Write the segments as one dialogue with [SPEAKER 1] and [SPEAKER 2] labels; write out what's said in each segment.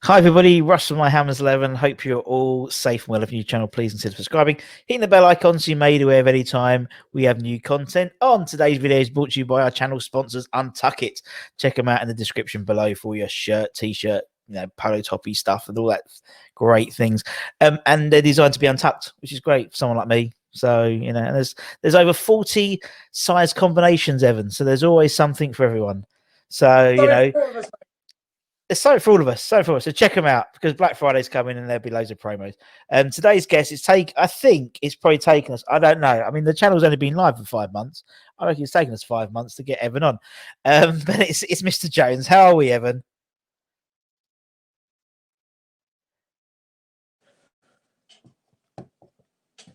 [SPEAKER 1] Hi everybody, Russ from My Hammers 11. Hope you're all safe and well. If you're new channel, please consider subscribing, hitting the bell icon so you're made aware of any time we have new content. On today's video is brought to you by our channel sponsors, Untuck It. Check them out in the description below for your shirt, t-shirt, polo toppy stuff and all that great things. And they're designed to be untucked, which is great for someone like me. So, and there's over 40 size combinations, Evan. So there's always something for everyone. So, it's so for all of us, So check them out because Black Friday's coming and there'll be loads of promos. Today's guest is I think it's probably taken us, I don't know. I mean, the channel's only been live for 5 months. I reckon it's taken us 5 months to get Evan on. But it's Mr. Jones. How are we, Evan?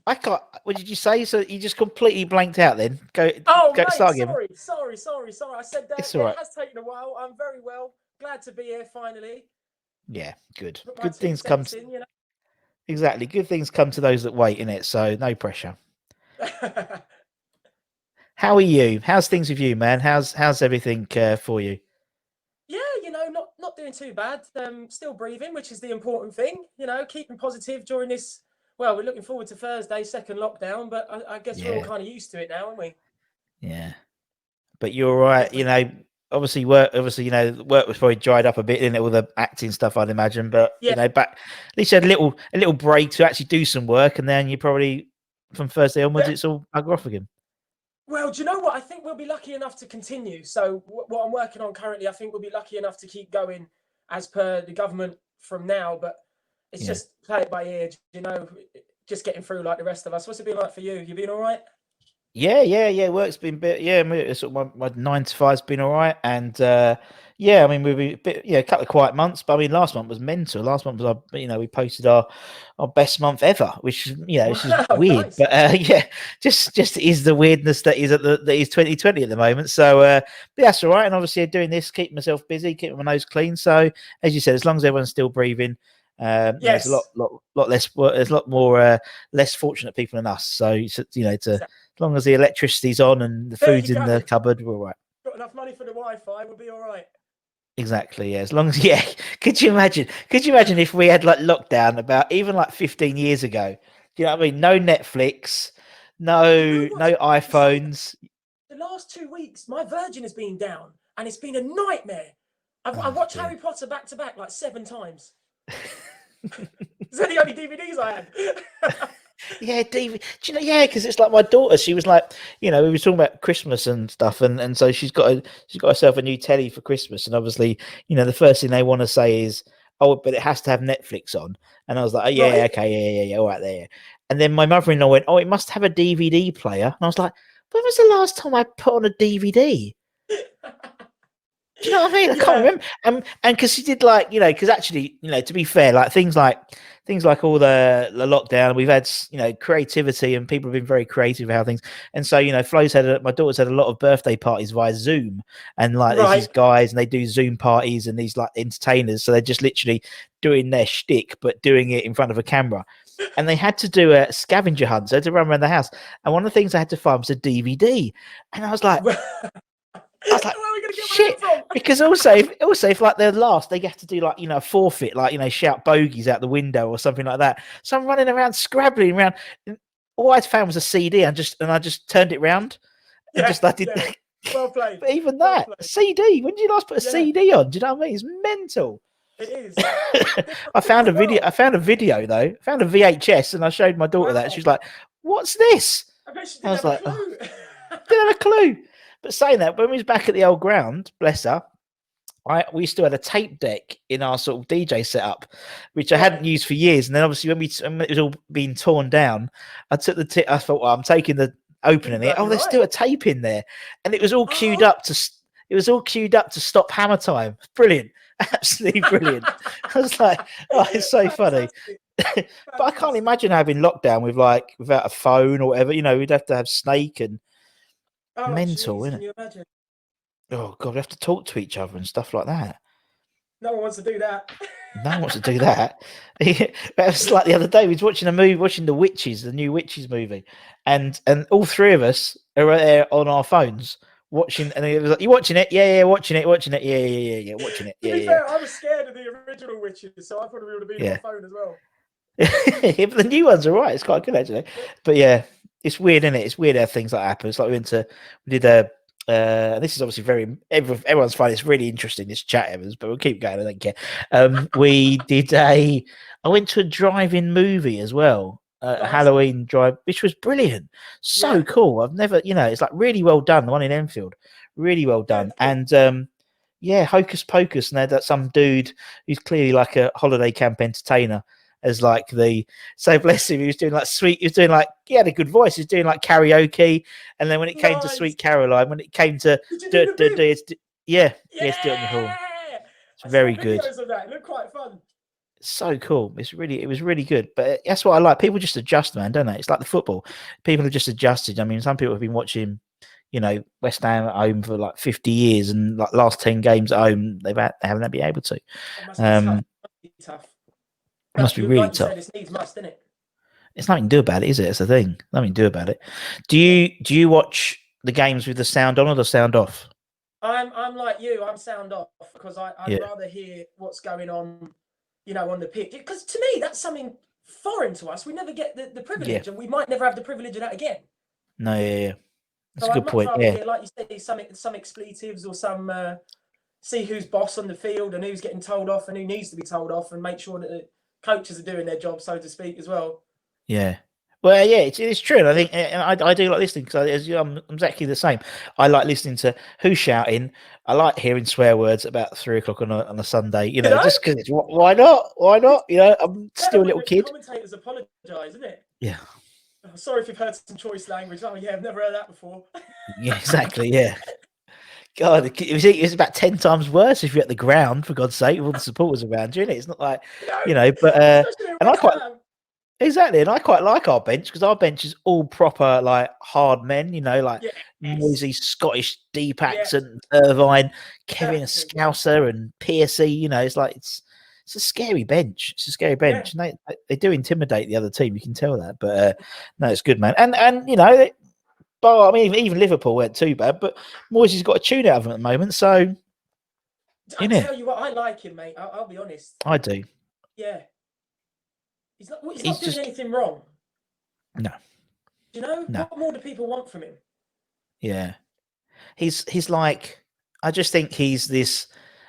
[SPEAKER 1] I can't. What did you say? So you just completely blanked out then?
[SPEAKER 2] Mate,
[SPEAKER 1] start again.
[SPEAKER 2] Sorry. I said that
[SPEAKER 1] it's all right.
[SPEAKER 2] It has taken a while. I'm very well. Glad to be here finally.
[SPEAKER 1] Yeah, good. Good things come. Exactly. Good things come to those that wait, innit? So no pressure. How are you? How's things with you, man? How's everything for you?
[SPEAKER 2] Yeah, not doing too bad. Still breathing, which is the important thing. Keeping positive during this. Well, we're looking forward to Thursday, second lockdown, but I guess we're all kind of used to it now, aren't we?
[SPEAKER 1] Yeah. But you're right. Obviously work was probably dried up a bit in it, all the acting stuff, I'd imagine. But back at least you had a little break to actually do some work, and then you probably from Thursday onwards it's all bugger off again.
[SPEAKER 2] Well, do you know what? I think we'll be lucky enough to continue. So what I'm working on currently, I think we'll be lucky enough to keep going as per the government from now. But it's just play it by ear, just getting through like the rest of us. What's it been like for you? You been all right?
[SPEAKER 1] Yeah. Work's been sort of my 9 to 5's been all right, and I mean we've been a couple of quiet months, but I mean last month was mental. Last month was we posted our best month ever, which which is weird, nice. But just is the weirdness that is that is 2020 at the moment. So but that's all right, and obviously doing this, keeping myself busy, keeping my nose clean. So as you said, as long as everyone's still breathing. There's a lot less. There's a lot more less fortunate people than us. So as long as the electricity's on and the food's in the cupboard, we're all right.
[SPEAKER 2] Got enough money for the Wi-Fi, we'll be all right.
[SPEAKER 1] Exactly. Yeah. As long as Could you imagine if we had like lockdown about even like 15 years ago? Do you know what I mean? No Netflix, no iPhones.
[SPEAKER 2] The last 2 weeks, my Virgin has been down, and it's been a nightmare. I watched Harry Potter back to back like 7 times. They're the only DVDs I had.
[SPEAKER 1] Yeah, DVD. Do you know? Yeah, because it's like my daughter. She was like, we were talking about Christmas and stuff, and so she's got herself a new telly for Christmas, and obviously, the first thing they want to say is, "Oh, but it has to have Netflix on." And I was like, "Oh, yeah, okay, yeah, all right there." And then my mother-in-law went, "Oh, it must have a DVD player," and I was like, "When was the last time I put on a DVD?" Do you know what I mean? I can't remember. And because she did because actually, to be fair, like things like all the lockdown, we've had, creativity, and people have been very creative about things. And so, my daughter's had a lot of birthday parties via Zoom, and there's these guys and they do Zoom parties and these like entertainers. So they're just literally doing their shtick, but doing it in front of a camera. And they had to do a scavenger hunt. So they had to run around the house. And one of the things I had to find was a DVD. And I was like, shit, because also if like they're last, they have to do like a forfeit, like shout bogeys out the window or something like that. So I'm running around scrabbling around. All I found was a CD, and I just turned it round and
[SPEAKER 2] Well played.
[SPEAKER 1] But even that CD, when did you last put a CD on? Do you know what I mean? It's mental.
[SPEAKER 2] It is.
[SPEAKER 1] I found a video though. I found a VHS, and I showed my daughter that. She was like, "What's this?"
[SPEAKER 2] I bet she didn't have a clue.
[SPEAKER 1] Didn't have a clue. But saying that, when we was back at the old ground, bless her, we still had a tape deck in our sort of DJ setup, which I hadn't used for years. And then obviously when it was all being torn down, I took I thought, well, I'm taking the opening it. Oh, there's still a tape in there, and it was all queued up to. It was all queued up to stop Hammer Time. Brilliant, absolutely brilliant. I was like, oh, it's so funny. But I can't imagine having lockdown without a phone or whatever. We'd have to have Snake and. Mental, isn't it?
[SPEAKER 2] Can you imagine?
[SPEAKER 1] Oh god, we have to talk to each other and stuff like that.
[SPEAKER 2] No one wants to do that.
[SPEAKER 1] No one wants to do that. It was like the other day, we was watching the Witches, the new Witches movie, and all three of us are there on our phones watching, and it was like, "You watching it? Yeah, watching it, yeah, watching it,
[SPEAKER 2] To be fair, I was scared of the original Witches, so I probably would have been on
[SPEAKER 1] Yeah.
[SPEAKER 2] my phone as well.
[SPEAKER 1] Yeah, but the new ones are right. It's quite good actually. But yeah, it's weird, isn't it? It's weird how things like happen. It's like we did a. This is obviously everyone's finding it's really interesting, this chat, Evans, but we'll keep going. I don't care. We did I went to a drive-in movie as well, a
[SPEAKER 2] Nice.
[SPEAKER 1] Halloween drive, which was brilliant. So
[SPEAKER 2] Yeah.
[SPEAKER 1] cool. I've never, it's like really well done. The one in Enfield, really well
[SPEAKER 2] Yeah,
[SPEAKER 1] done.
[SPEAKER 2] cool.
[SPEAKER 1] And yeah, Hocus Pocus, and they had that some dude who's clearly like a holiday camp entertainer as like so bless him, he was doing he had a good voice, he was doing like karaoke, and then when it came to
[SPEAKER 2] Nice.
[SPEAKER 1] Sweet Caroline, when it came to
[SPEAKER 2] Did you do the boob?
[SPEAKER 1] yeah,
[SPEAKER 2] Yeah.
[SPEAKER 1] yes, do it on your horn. It's
[SPEAKER 2] I
[SPEAKER 1] very
[SPEAKER 2] saw
[SPEAKER 1] good.
[SPEAKER 2] videos of that. It looked quite fun.
[SPEAKER 1] So cool. It was really good. But that's what I like. People just adjust, man, don't they? It's like the football. People have just adjusted. I mean, some people have been watching, West Ham at home for like 50 years, and like last 10 games at home, they haven't been able to.
[SPEAKER 2] It must be tough. It must be tough.
[SPEAKER 1] It must be really
[SPEAKER 2] like
[SPEAKER 1] tough.
[SPEAKER 2] You said, it's needs must, isn't it?
[SPEAKER 1] It's nothing to do about it, is it? It's the thing. Nothing to do about it. Do you watch the games with the sound on or the sound off?
[SPEAKER 2] I'm like you. I'm sound off because I'd
[SPEAKER 1] Yeah.
[SPEAKER 2] rather hear what's going on, on the pitch. Because to me, that's something foreign to us. We never get the privilege, and we might never have the privilege of that again.
[SPEAKER 1] No, yeah. That's
[SPEAKER 2] So
[SPEAKER 1] a good point.
[SPEAKER 2] I'd much rather
[SPEAKER 1] Yeah.
[SPEAKER 2] hear, like you say, some expletives or some see who's boss on the field and who's getting told off and who needs to be told off, and make sure that the coaches are doing their job, so to speak, as well.
[SPEAKER 1] Yeah. Well, yeah, it's true. And I think, and I do like listening because I'm exactly the same. I like listening to who's shouting. I like hearing swear words about 3:00 on a Sunday. Just because it's why not? Why not? I'm still a little kid.
[SPEAKER 2] Commentators apologise, isn't it?
[SPEAKER 1] Yeah.
[SPEAKER 2] Oh, sorry if you've heard some choice language. Oh yeah, I've never heard that before.
[SPEAKER 1] Yeah, exactly. Yeah. God, it was about 10 times worse if you're at the ground, for God's sake, with all the supporters around you. It's not like, but and I quite. Exactly, and I quite like our bench because our bench is all proper, like hard men. Like Moisey, Scottish deep accent, Irvine, Kevin, a Scouser, and Piercy. It's like it's a scary bench. It's a scary bench, and they do intimidate the other team. You can tell that, but no, it's good, man. And but I mean, even Liverpool weren't too bad, but Moisey's got a tune out of him at the moment. So
[SPEAKER 2] I tell you what, I like him, mate. I'll be honest.
[SPEAKER 1] I do.
[SPEAKER 2] Yeah. He's not doing anything wrong.
[SPEAKER 1] No.
[SPEAKER 2] No. What more do people want from him?
[SPEAKER 1] Yeah. He's like, I just think he's this,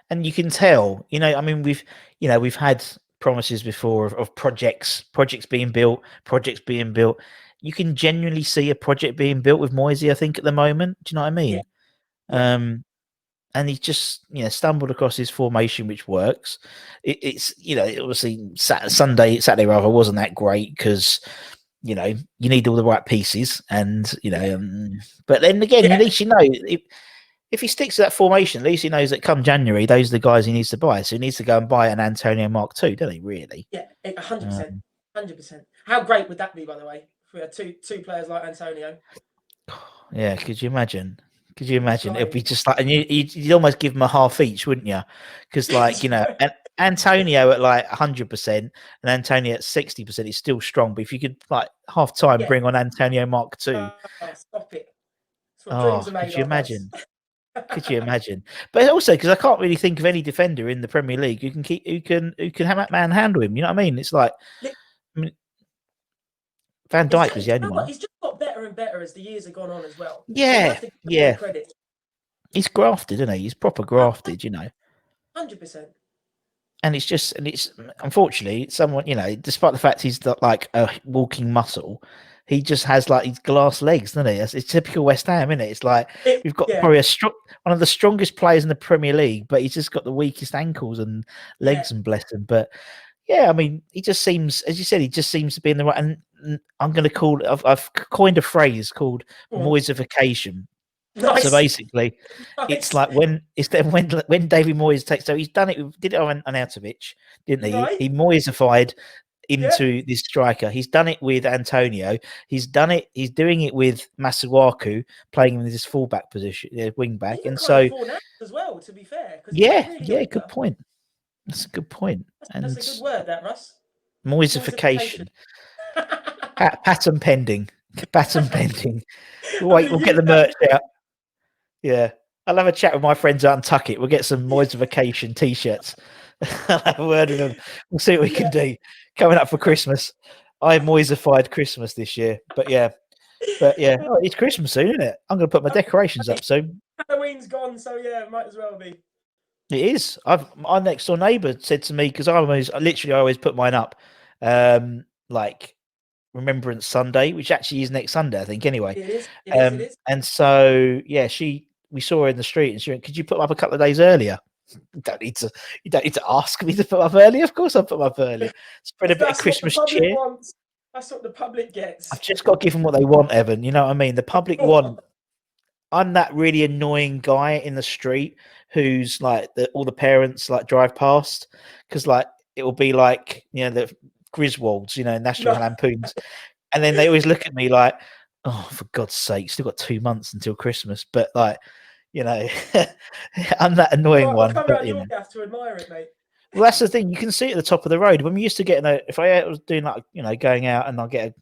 [SPEAKER 1] and you can tell, I mean, we've had promises before of projects being built. You can genuinely see a project being built with Moisey, I think, at the moment. Do you know what I mean? Yeah. And he's just, stumbled across his formation, which works. It's, obviously Saturday rather wasn't that great because, you need all the right pieces, and but then again, at least if he sticks to that formation, at least he knows that come January, those are the guys he needs to buy. So he needs to go and buy an Antonio Mark II, don't he? Really?
[SPEAKER 2] Yeah, 100%, 100%. How great would that be, by the way, if we had two players like Antonio?
[SPEAKER 1] Yeah, could you imagine? It'd be just like, and you'd almost give them a half each, wouldn't you? Because, like, and Antonio at like 100% and Antonio at 60% is still strong. But if you could, like, half time bring on Antonio Mark II,
[SPEAKER 2] stop it! That's what dreams are made
[SPEAKER 1] could you
[SPEAKER 2] of,
[SPEAKER 1] imagine? Could you imagine? But also, because I can't really think of any defender in the Premier League who can manhandle him. You know what I mean? It's like, Van Dijk was the only one.
[SPEAKER 2] He's just got better and better as the years have gone on as well.
[SPEAKER 1] Yeah,
[SPEAKER 2] so credit.
[SPEAKER 1] He's grafted, isn't he? He's proper grafted,
[SPEAKER 2] 100%.
[SPEAKER 1] And it's unfortunately someone, despite the fact he's like a walking muscle, he just has like these glass legs, doesn't he? It's typical West Ham, isn't it? It's like we've got probably one of the strongest players in the Premier League, but he's just got the weakest ankles and legs, and bless him. But yeah, I mean, he just seems, as you said, he just seems to be in the right. And I'm going to I've coined a phrase called Moisification.
[SPEAKER 2] Nice.
[SPEAKER 1] So basically, it's like when David Moyes takes. So he's done it. Did it on Arnautovic, didn't he?
[SPEAKER 2] Right.
[SPEAKER 1] He Moyesified into this striker. He's done it with Antonio. He's doing it with Masuaku, playing in this fullback position, wing back. And so
[SPEAKER 2] as well, to be fair.
[SPEAKER 1] Good point. That's a good point.
[SPEAKER 2] That's a good word, that, Russ.
[SPEAKER 1] Moisification. Pattern pending. We'll get the merch out. Yeah. I'll have a chat with my friends out in Tuckett. We'll get some Moisification t-shirts. I'll have a word with them. We'll see what we can
[SPEAKER 2] Yeah.
[SPEAKER 1] do. Coming up for Christmas. I moisified Christmas this year. But yeah. Oh, it's Christmas soon, isn't it? I'm going to put my decorations up soon.
[SPEAKER 2] Halloween's gone, so yeah, it might as well be.
[SPEAKER 1] It is. Our next door neighbour said to me, because I always put mine up, like Remembrance Sunday, which actually is next Sunday, I think. Anyway,
[SPEAKER 2] It is. It is.
[SPEAKER 1] And so yeah, we saw her in the street, and she went, "Could you put them up a couple of days earlier?" You don't need to ask me to put them up earlier. Of course, I'll put them up earlier. Spread a bit of Christmas cheer.
[SPEAKER 2] That's what the public gets.
[SPEAKER 1] I've just got to give them what they want, Evan. You know what I mean? The public want. I'm that really annoying guy in the street who's like all the parents like drive past, because like it will be like, you know, the Griswolds, you know, National Lampoons, and then they always look at me like, oh, for God's sake, still got 2 months until Christmas. But like, you know, I'm that annoying one. But, you know.
[SPEAKER 2] You have to admire it, mate.
[SPEAKER 1] Well, that's the thing. You can see it at the top of the road. When we used to get if I was doing like, you know, going out and I'll get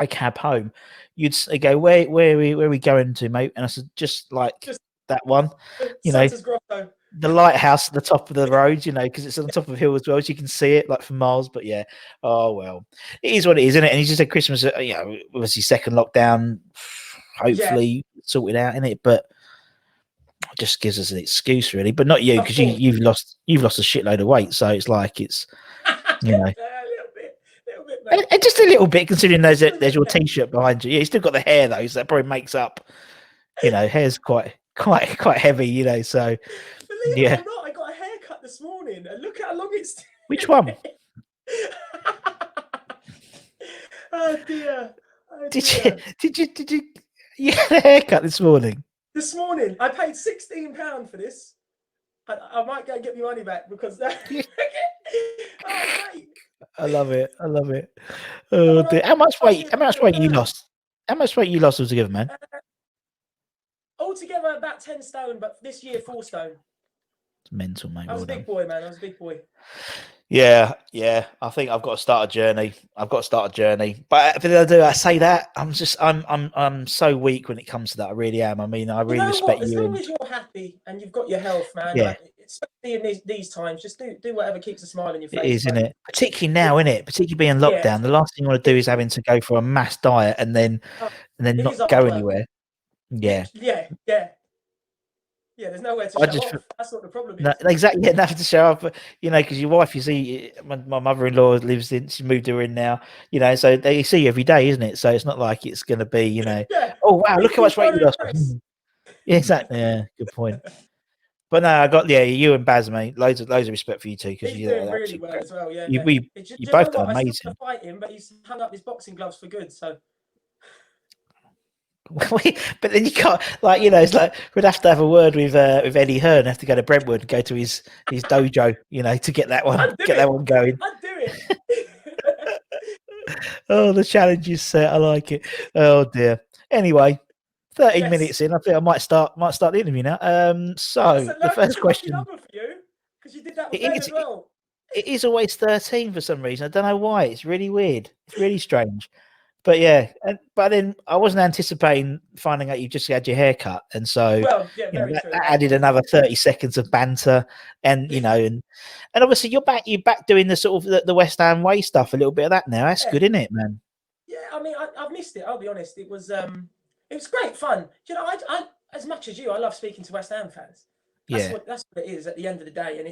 [SPEAKER 1] a cab home, you'd go, where are we going to, mate? And I said, just that one, you know, the lighthouse at the top of the road, you know, because it's on the top of a hill as well, so you can see it like for miles. But yeah, oh well, it is what it is, isn't it? And he just said Christmas, you know, obviously second lockdown, hopefully sorted out in it, but it just gives us an excuse really. But not you, because you've lost a shitload of weight, so it's like it's, you know. And just a little bit, considering there's your t-shirt behind you. Yeah, you still got the hair though, so that probably makes up. You know, hair's quite heavy, you know. So
[SPEAKER 2] believe it or not, I got a haircut this morning, and look how long it's.
[SPEAKER 1] Which one?
[SPEAKER 2] Oh dear.
[SPEAKER 1] Did you had a haircut this morning?
[SPEAKER 2] This morning, I paid £16 for this. I might go and get my money back because that. Oh, mate.
[SPEAKER 1] I love it. Oh, dear. How much weight you lost? How much weight you lost altogether, man?
[SPEAKER 2] Altogether, about 10 stone, but this year 4 stone.
[SPEAKER 1] It's mental, mate.
[SPEAKER 2] I was a big boy, man. I was a big boy.
[SPEAKER 1] Yeah. I think I've got to start a journey. But I say that I'm so weak when it comes to that. I really am. I mean, I really respect you.
[SPEAKER 2] As long as you're happy and you've got your health, man.
[SPEAKER 1] Yeah.
[SPEAKER 2] Like, especially in these times, just do whatever keeps a smile on your face.
[SPEAKER 1] It is, isn't it? Particularly now, isn't it? Particularly being locked down. The last thing you want to do is having to go for a mass diet and then not go anywhere. Yeah. Yeah, there's nowhere to show off. That's what the problem is. Exactly, nothing to show off. But, you know, because your wife, you see, my mother-in-law she moved her in now, you know, so they see you every day, isn't it? So it's not like it's going to be, you know, oh, wow, look how much weight you lost. Yeah, exactly. Yeah, good point. But no, I got you and Baz, mate. Loads of respect for you too, because
[SPEAKER 2] you're doing really well as well. Yeah,
[SPEAKER 1] you both done amazing.
[SPEAKER 2] I still fight him, but he's hung up his boxing gloves for good. So.
[SPEAKER 1] But then you can't, like, you know, it's like we'd have to have a word with Eddie Hearn, have to go to Brentwood and go to his dojo, you know, to get that one going.
[SPEAKER 2] I'd do it.
[SPEAKER 1] Oh, the challenge is set. I like it. Oh dear. Anyway, 13 minutes in, I think I might start the interview now. So the first question.
[SPEAKER 2] Because you did that as well.
[SPEAKER 1] It is always 13 for some reason. I don't know why. It's really weird. It's really strange. But yeah, but then I wasn't anticipating finding out you just had your hair cut, and so that added another 30 seconds of banter, and you know, and obviously you're back doing the sort of the West Ham way stuff, a little bit of that now. That's good, isn't it, man?
[SPEAKER 2] Yeah, I mean, I've missed it. I'll be honest. It was great fun. You know, I as much as you, I love speaking to West Ham fans. That's what it is at the end of the day, and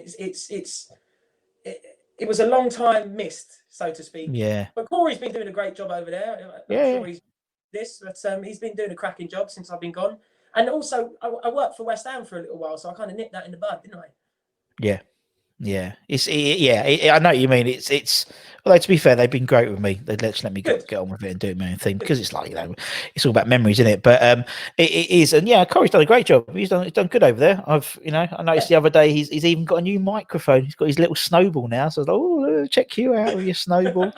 [SPEAKER 2] it was a long time missed, so to speak.
[SPEAKER 1] Yeah.
[SPEAKER 2] But Corey's been doing a great job over there. I'm sure he's been doing a cracking job since I've been gone. And also, I worked for West Ham for a little while, so I kind of nipped that in the bud, didn't I? Yeah.
[SPEAKER 1] Yeah. I know what you mean. It's although to be fair, they've been great with me. They let me get on with it and do my own thing, because it's like, you know, it's all about memories, isn't it? But it is, and yeah, Corey's done a great job. He's done good over there. I noticed the other day he's even got a new microphone. He's got his little snowball now. So I was like, oh, check you out with your snowball.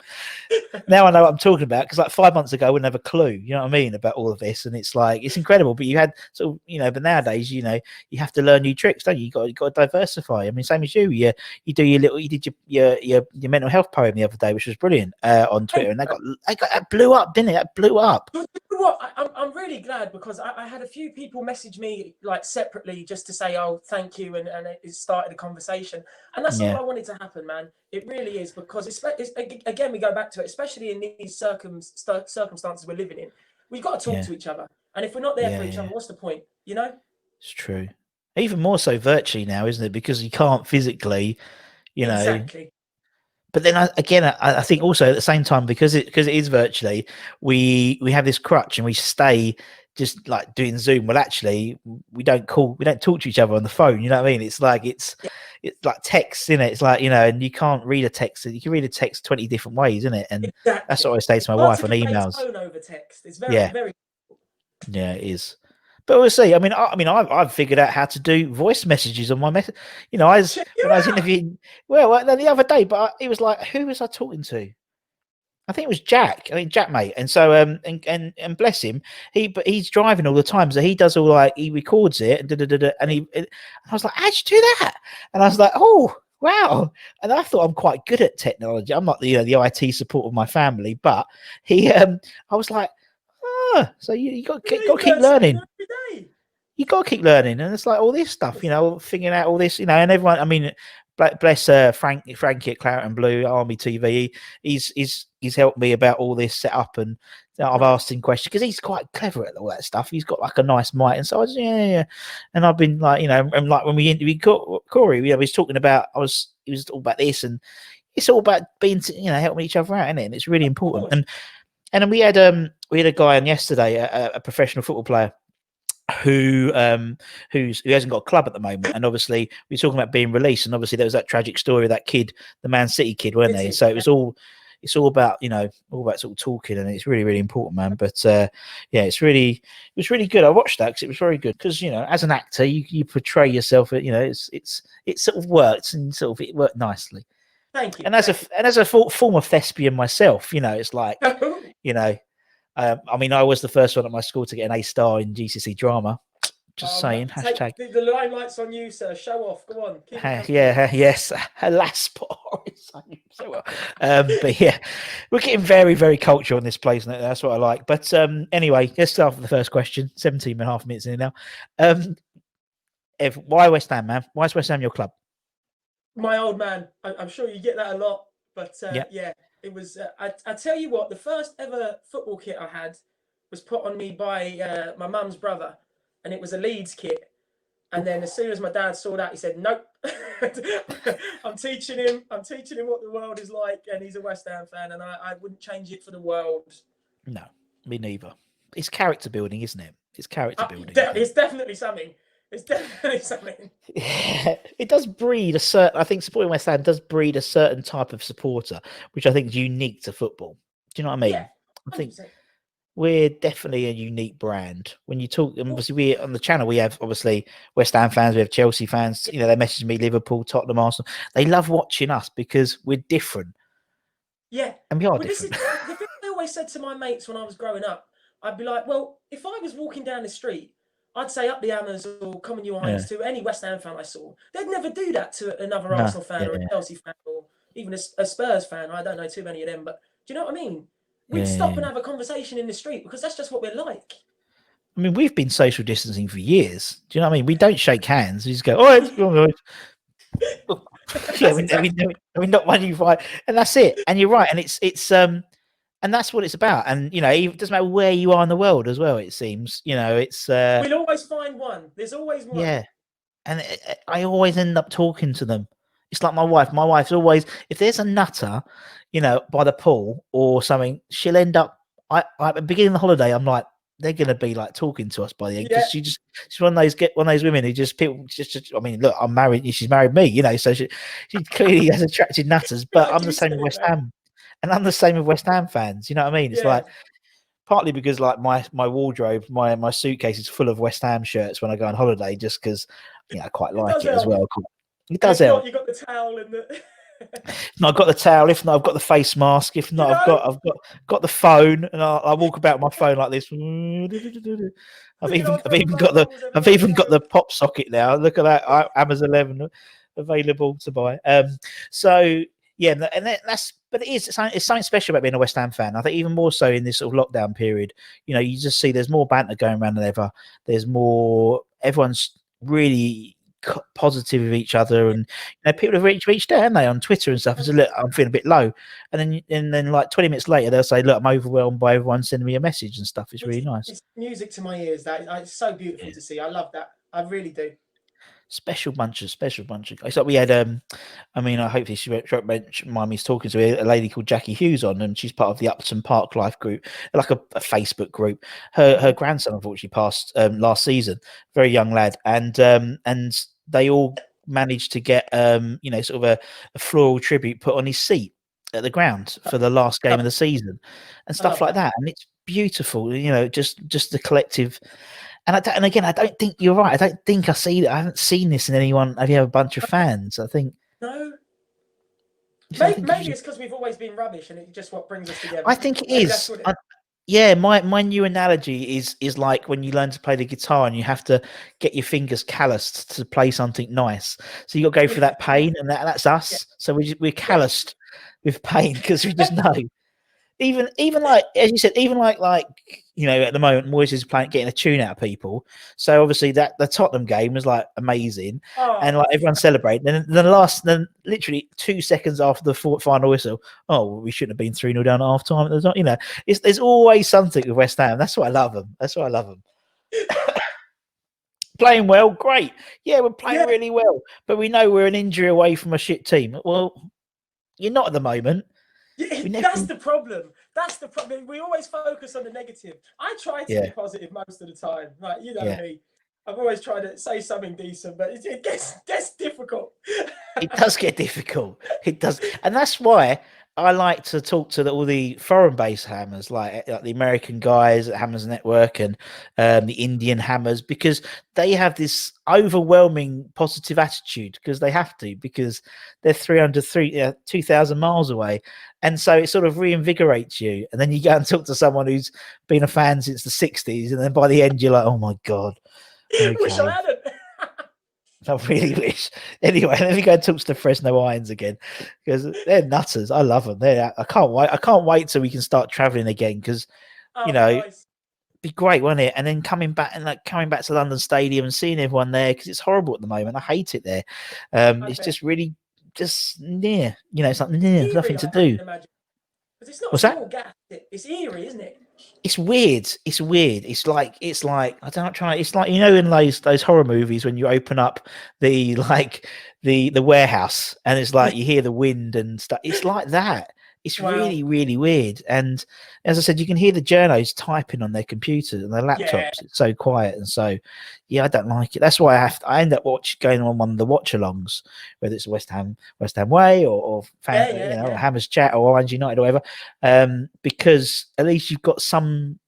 [SPEAKER 1] Now I know what I'm talking about, because like 5 months ago I wouldn't have a clue, you know what I mean, about all of this. And it's like, it's incredible. But you had sort of, you know, but nowadays, you know, you have to learn new tricks, don't you? You got to diversify. I mean, same as you. You did your mental health poem the other other day, which was brilliant on Twitter, and that blew up, didn't it? That blew up.
[SPEAKER 2] You know what? I'm really glad because I had a few people message me like separately just to say, oh, thank you, and it started a conversation, and that's all I wanted to happen, man. It really is, because it's again, we go back to it, especially in these circumstances we're living in. We've got to talk to each other, and if we're not there for each other, what's the point? You know?
[SPEAKER 1] It's true. Even more so virtually now, isn't it? Because you can't physically, you know.
[SPEAKER 2] Exactly.
[SPEAKER 1] But then I think also at the same time, because it is virtually, we have this crutch and we stay just like doing Zoom. Well, actually, we don't talk to each other on the phone. You know what I mean? It's like it's like text, isn't it? It's like, you know, and you can't read a text. You can read a text 20 different ways, isn't it? And that's what I say to my wife on emails.
[SPEAKER 2] Phone over text. It's very very.
[SPEAKER 1] Yeah, it is. But we'll see. I mean, I've figured out how to do voice messages on my message. You know, when I was interviewing, well, the other day, but it was like, who was I talking to? I think it was Jack. I mean, Jack, mate. And so, and bless him, but he's driving all the time, so he does all like he records it and and I was like, how'd you do that? And I was like, oh wow. And I thought I'm quite good at technology. I'm not the IT support of my family, but I was like. So you got to keep learning. You got to keep learning, and it's like all this stuff, you know, figuring out all this, you know, and everyone. I mean, bless Frankie at Claret and Blue Army TV. He's helped me about all this setup, and I've asked him questions because he's quite clever at all that stuff. He's got like a nice mic, and so I was and I've been like, you know, and like when we interviewed Corey, you know, he was talking about he was all about this, and it's all about being, you know, helping each other out, isn't it? And it's really important. And then we had a guy on yesterday, a professional football player who hasn't got a club at the moment, and obviously we were talking about being released, and obviously there was that tragic story of that kid, the Man City kid, weren't they? So it's all about, you know, all about sort of talking, and it's really, really important, man. But it was really good. I watched that because it was very good. Because, you know, as an actor, you portray yourself. You know, it sort of worked, and sort of it worked nicely.
[SPEAKER 2] Thank you.
[SPEAKER 1] And as a former thespian myself, you know, it's like, you know, I mean, I was the first one at my school to get an A star in GCSE drama. Just saying. Hashtag.
[SPEAKER 2] The limelight's on you, sir. Show off. Go on.
[SPEAKER 1] Yes. Alas, so well. But yeah, we're getting very, very cultural in this place, and that's what I like. But anyway, let's start with the first question. 17 and a half minutes in now. Why West Ham, man? Why is West Ham your club?
[SPEAKER 2] My old man. I'm sure you get that a lot, but it was. I tell you what, the first ever football kit I had was put on me by my mum's brother, and it was a Leeds kit. And then as soon as my dad saw that, he said, "Nope, I'm teaching him what the world is like," and he's a West Ham fan, and I wouldn't change it for the world.
[SPEAKER 1] No, me neither. It's character building, isn't it? It's character building.
[SPEAKER 2] It's definitely something. It's definitely something.
[SPEAKER 1] Yeah, it does breed I think supporting West Ham does breed a certain type of supporter, which I think is unique to football. Do you know what I mean?
[SPEAKER 2] Yeah, 100%.
[SPEAKER 1] I think we're definitely a unique brand. When you talk, obviously, we on the channel, we have obviously West Ham fans, we have Chelsea fans. You know, they message me, Liverpool, Tottenham, Arsenal. They love watching us because we're different.
[SPEAKER 2] Yeah,
[SPEAKER 1] and we are different.
[SPEAKER 2] The thing I always said to my mates when I was growing up, I'd be like, well, if I was walking down the street, I'd say up the Hammers or Common New Irons to any West Ham fan I saw. They'd never do that to another Arsenal fan or a Chelsea fan or even a Spurs fan. I don't know too many of them, but do you know what I mean? We'd stop and have a conversation in the street because that's just what we're like.
[SPEAKER 1] I mean, we've been social distancing for years. Do you know what I mean? We don't shake hands. We just go, all right. we not one you fight, and that's it. And you're right. And it's and that's what it's about. And, you know, it doesn't matter where you are in the world as well, it seems. You know, it's...
[SPEAKER 2] we'll always find one. There's always one.
[SPEAKER 1] Yeah. And I always end up talking to them. It's like my wife. My wife's always... If there's a nutter, you know, by the pool or something, she'll end up... at the beginning of the holiday, I'm like, they're going to be, like, talking to us by the end. Because she's one of those women who just... I mean, look, I'm married. She's married me, you know, so she clearly has attracted nutters. But I'm the same with West Ham. And I'm the same with West Ham fans. You know what I mean? It's like partly because like my wardrobe, my suitcase is full of West Ham shirts when I go on holiday, just because I quite like it as well. It does help.
[SPEAKER 2] You got the towel and the.
[SPEAKER 1] No, I've got the towel. If not, I've got the face mask. If not, I've got the phone, and I walk about with my phone like this. I've even got the pop socket now. Look at that, Amazon 11 available to buy. So. Yeah, and that's but it's something special about being a West Ham fan. I think even more so in this sort of lockdown period. You know, you just see there's more banter going around than ever. There's more. Everyone's really positive with each other, and people have reached out, haven't they, on Twitter and stuff, and said, look, I'm feeling a bit low, and then like 20 minutes later they'll say, look, I'm overwhelmed by everyone sending me a message and stuff. It's really nice.
[SPEAKER 2] It's music to my ears. It's so beautiful to see. I love that. I really do.
[SPEAKER 1] Special bunch of guys. Like we had I mean, hopefully she won't mind me talking to a lady called Jackie Hughes on, and she's part of the Upton Park Life group, like a Facebook group. Her grandson unfortunately passed last season, very young lad, and they all managed to get sort of a floral tribute put on his seat at the ground for the last game of the season, and stuff like that. And it's beautiful, just the collective. And again, I don't think you're right. I don't think I see that. I haven't seen this in anyone. Have you have a bunch of fans? I think
[SPEAKER 2] no. Maybe it's because we've always been rubbish, and it's just what brings us together.
[SPEAKER 1] I think it is. Yeah, my new analogy is like when you learn to play the guitar and you have to get your fingers calloused to play something nice. So you got to go through that pain, and that's us. Yeah. So we're calloused with pain because we just know. Even like, as you said, even like at the moment Moyes is getting a tune out of people. So obviously that the Tottenham game was like amazing, and like everyone celebrating. Then literally 2 seconds after the final whistle, we shouldn't have been 3-0 down at half time. There's always something with West Ham. That's why I love them. Playing well, great. Yeah, we're playing really well, but we know we're an injury away from a shit team. Well, you're not at the moment.
[SPEAKER 2] That's the problem. That's the problem. We always focus on the negative. I try to be positive most of the time. Right, you know me. I've always tried to say something decent, but it gets difficult.
[SPEAKER 1] It does get difficult. It does, and that's why I like to talk to all the foreign-based hammers, like the American guys at Hammers Network and the Indian hammers, because they have this overwhelming positive attitude because they have to, because they're 2,000 miles away. And so it sort of reinvigorates you. And then you go and talk to someone who's been a fan since the 60s. And then by the end, you're like, oh, my God. Okay.
[SPEAKER 2] Wish I hadn't.
[SPEAKER 1] I really wish. Anyway, let me go and talk to the Fresno Irons again, because they're nutters. I love them. I can't wait. I can't wait till we can start traveling again, because
[SPEAKER 2] nice.
[SPEAKER 1] Be great, wouldn't it? And then coming back to London Stadium and seeing everyone there, because it's horrible at the moment. I hate it there. It's just really just near. It's like near, nothing to do.
[SPEAKER 2] Because it's not small gas. It's eerie, isn't it?
[SPEAKER 1] It's weird. It's like I don't try. It's like, in those horror movies when you open up the warehouse and it's like you hear the wind and stuff. It's like that. It's really, really weird. And as I said, you can hear the journos typing on their computers and their laptops. Yeah. It's so quiet. And so, I don't like it. That's why I end up going on one of the watch-alongs, whether it's West Ham Way or Hammers Chat or Orange United or whatever, because at least you've got something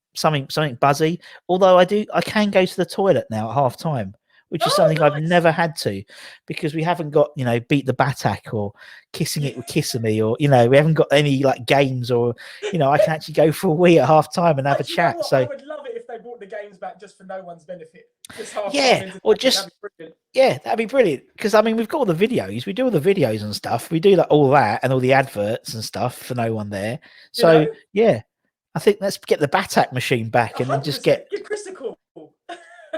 [SPEAKER 1] buzzy. Although I can go to the toilet now at half time, which is something nice. I've never had to, because we haven't got, Beat the Batak or Kissing It with Kissimmee, or, we haven't got any like games, or, I can actually go for a wee at half time and have a chat. So
[SPEAKER 2] I would love it if they brought the games back just for no one's benefit. That'd
[SPEAKER 1] be brilliant. Because we've got all the videos. We do all the videos and stuff. We do all that and all the adverts and stuff for no one there. So I think let's get the Batak machine back and then just give
[SPEAKER 2] Chris a call.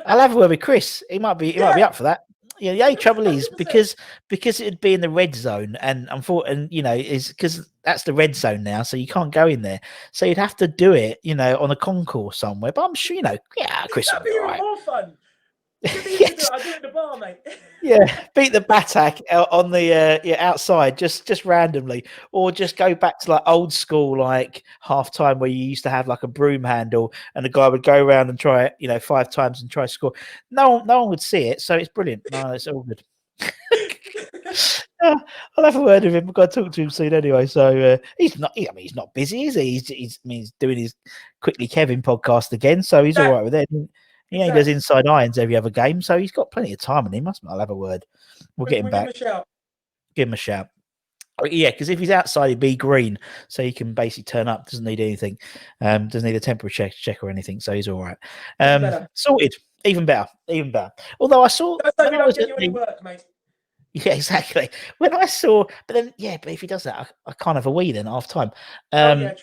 [SPEAKER 1] I'll have a word with Chris. He might be up for that. Yeah, the only trouble is because it'd be in the red zone, and is because that's the red zone now, so you can't go in there. So you'd have to do it, on a concourse somewhere. But I'm sure, Chris
[SPEAKER 2] that'd
[SPEAKER 1] would be all right.
[SPEAKER 2] More fun. I'll do it at the bar, mate.
[SPEAKER 1] Beat the Batak on the outside, just randomly, or just go back to like old school, like half time where you used to have like a broom handle and the guy would go around and try it, 5 times and try to score. No one would see it, so it's brilliant. No, it's all good. I'll have a word with him. I've got to talk to him soon anyway. So he's not busy, is he? He's doing his Quickly Kevin podcast again, so he's all right with it. He goes inside irons every other game, so he's got plenty of time on him. I'll have a word. We'll get him back. Give him a shout. Yeah, because if he's outside, he'd be green, so he can basically turn up. Doesn't need anything. Doesn't need a temperature check or anything, so he's all right. Sorted. Even better. Although I saw.
[SPEAKER 2] Don't get you any work, mate.
[SPEAKER 1] Yeah, exactly. When I saw, but then but if he does that, I can't have a wee then half time.
[SPEAKER 2] Oh yeah,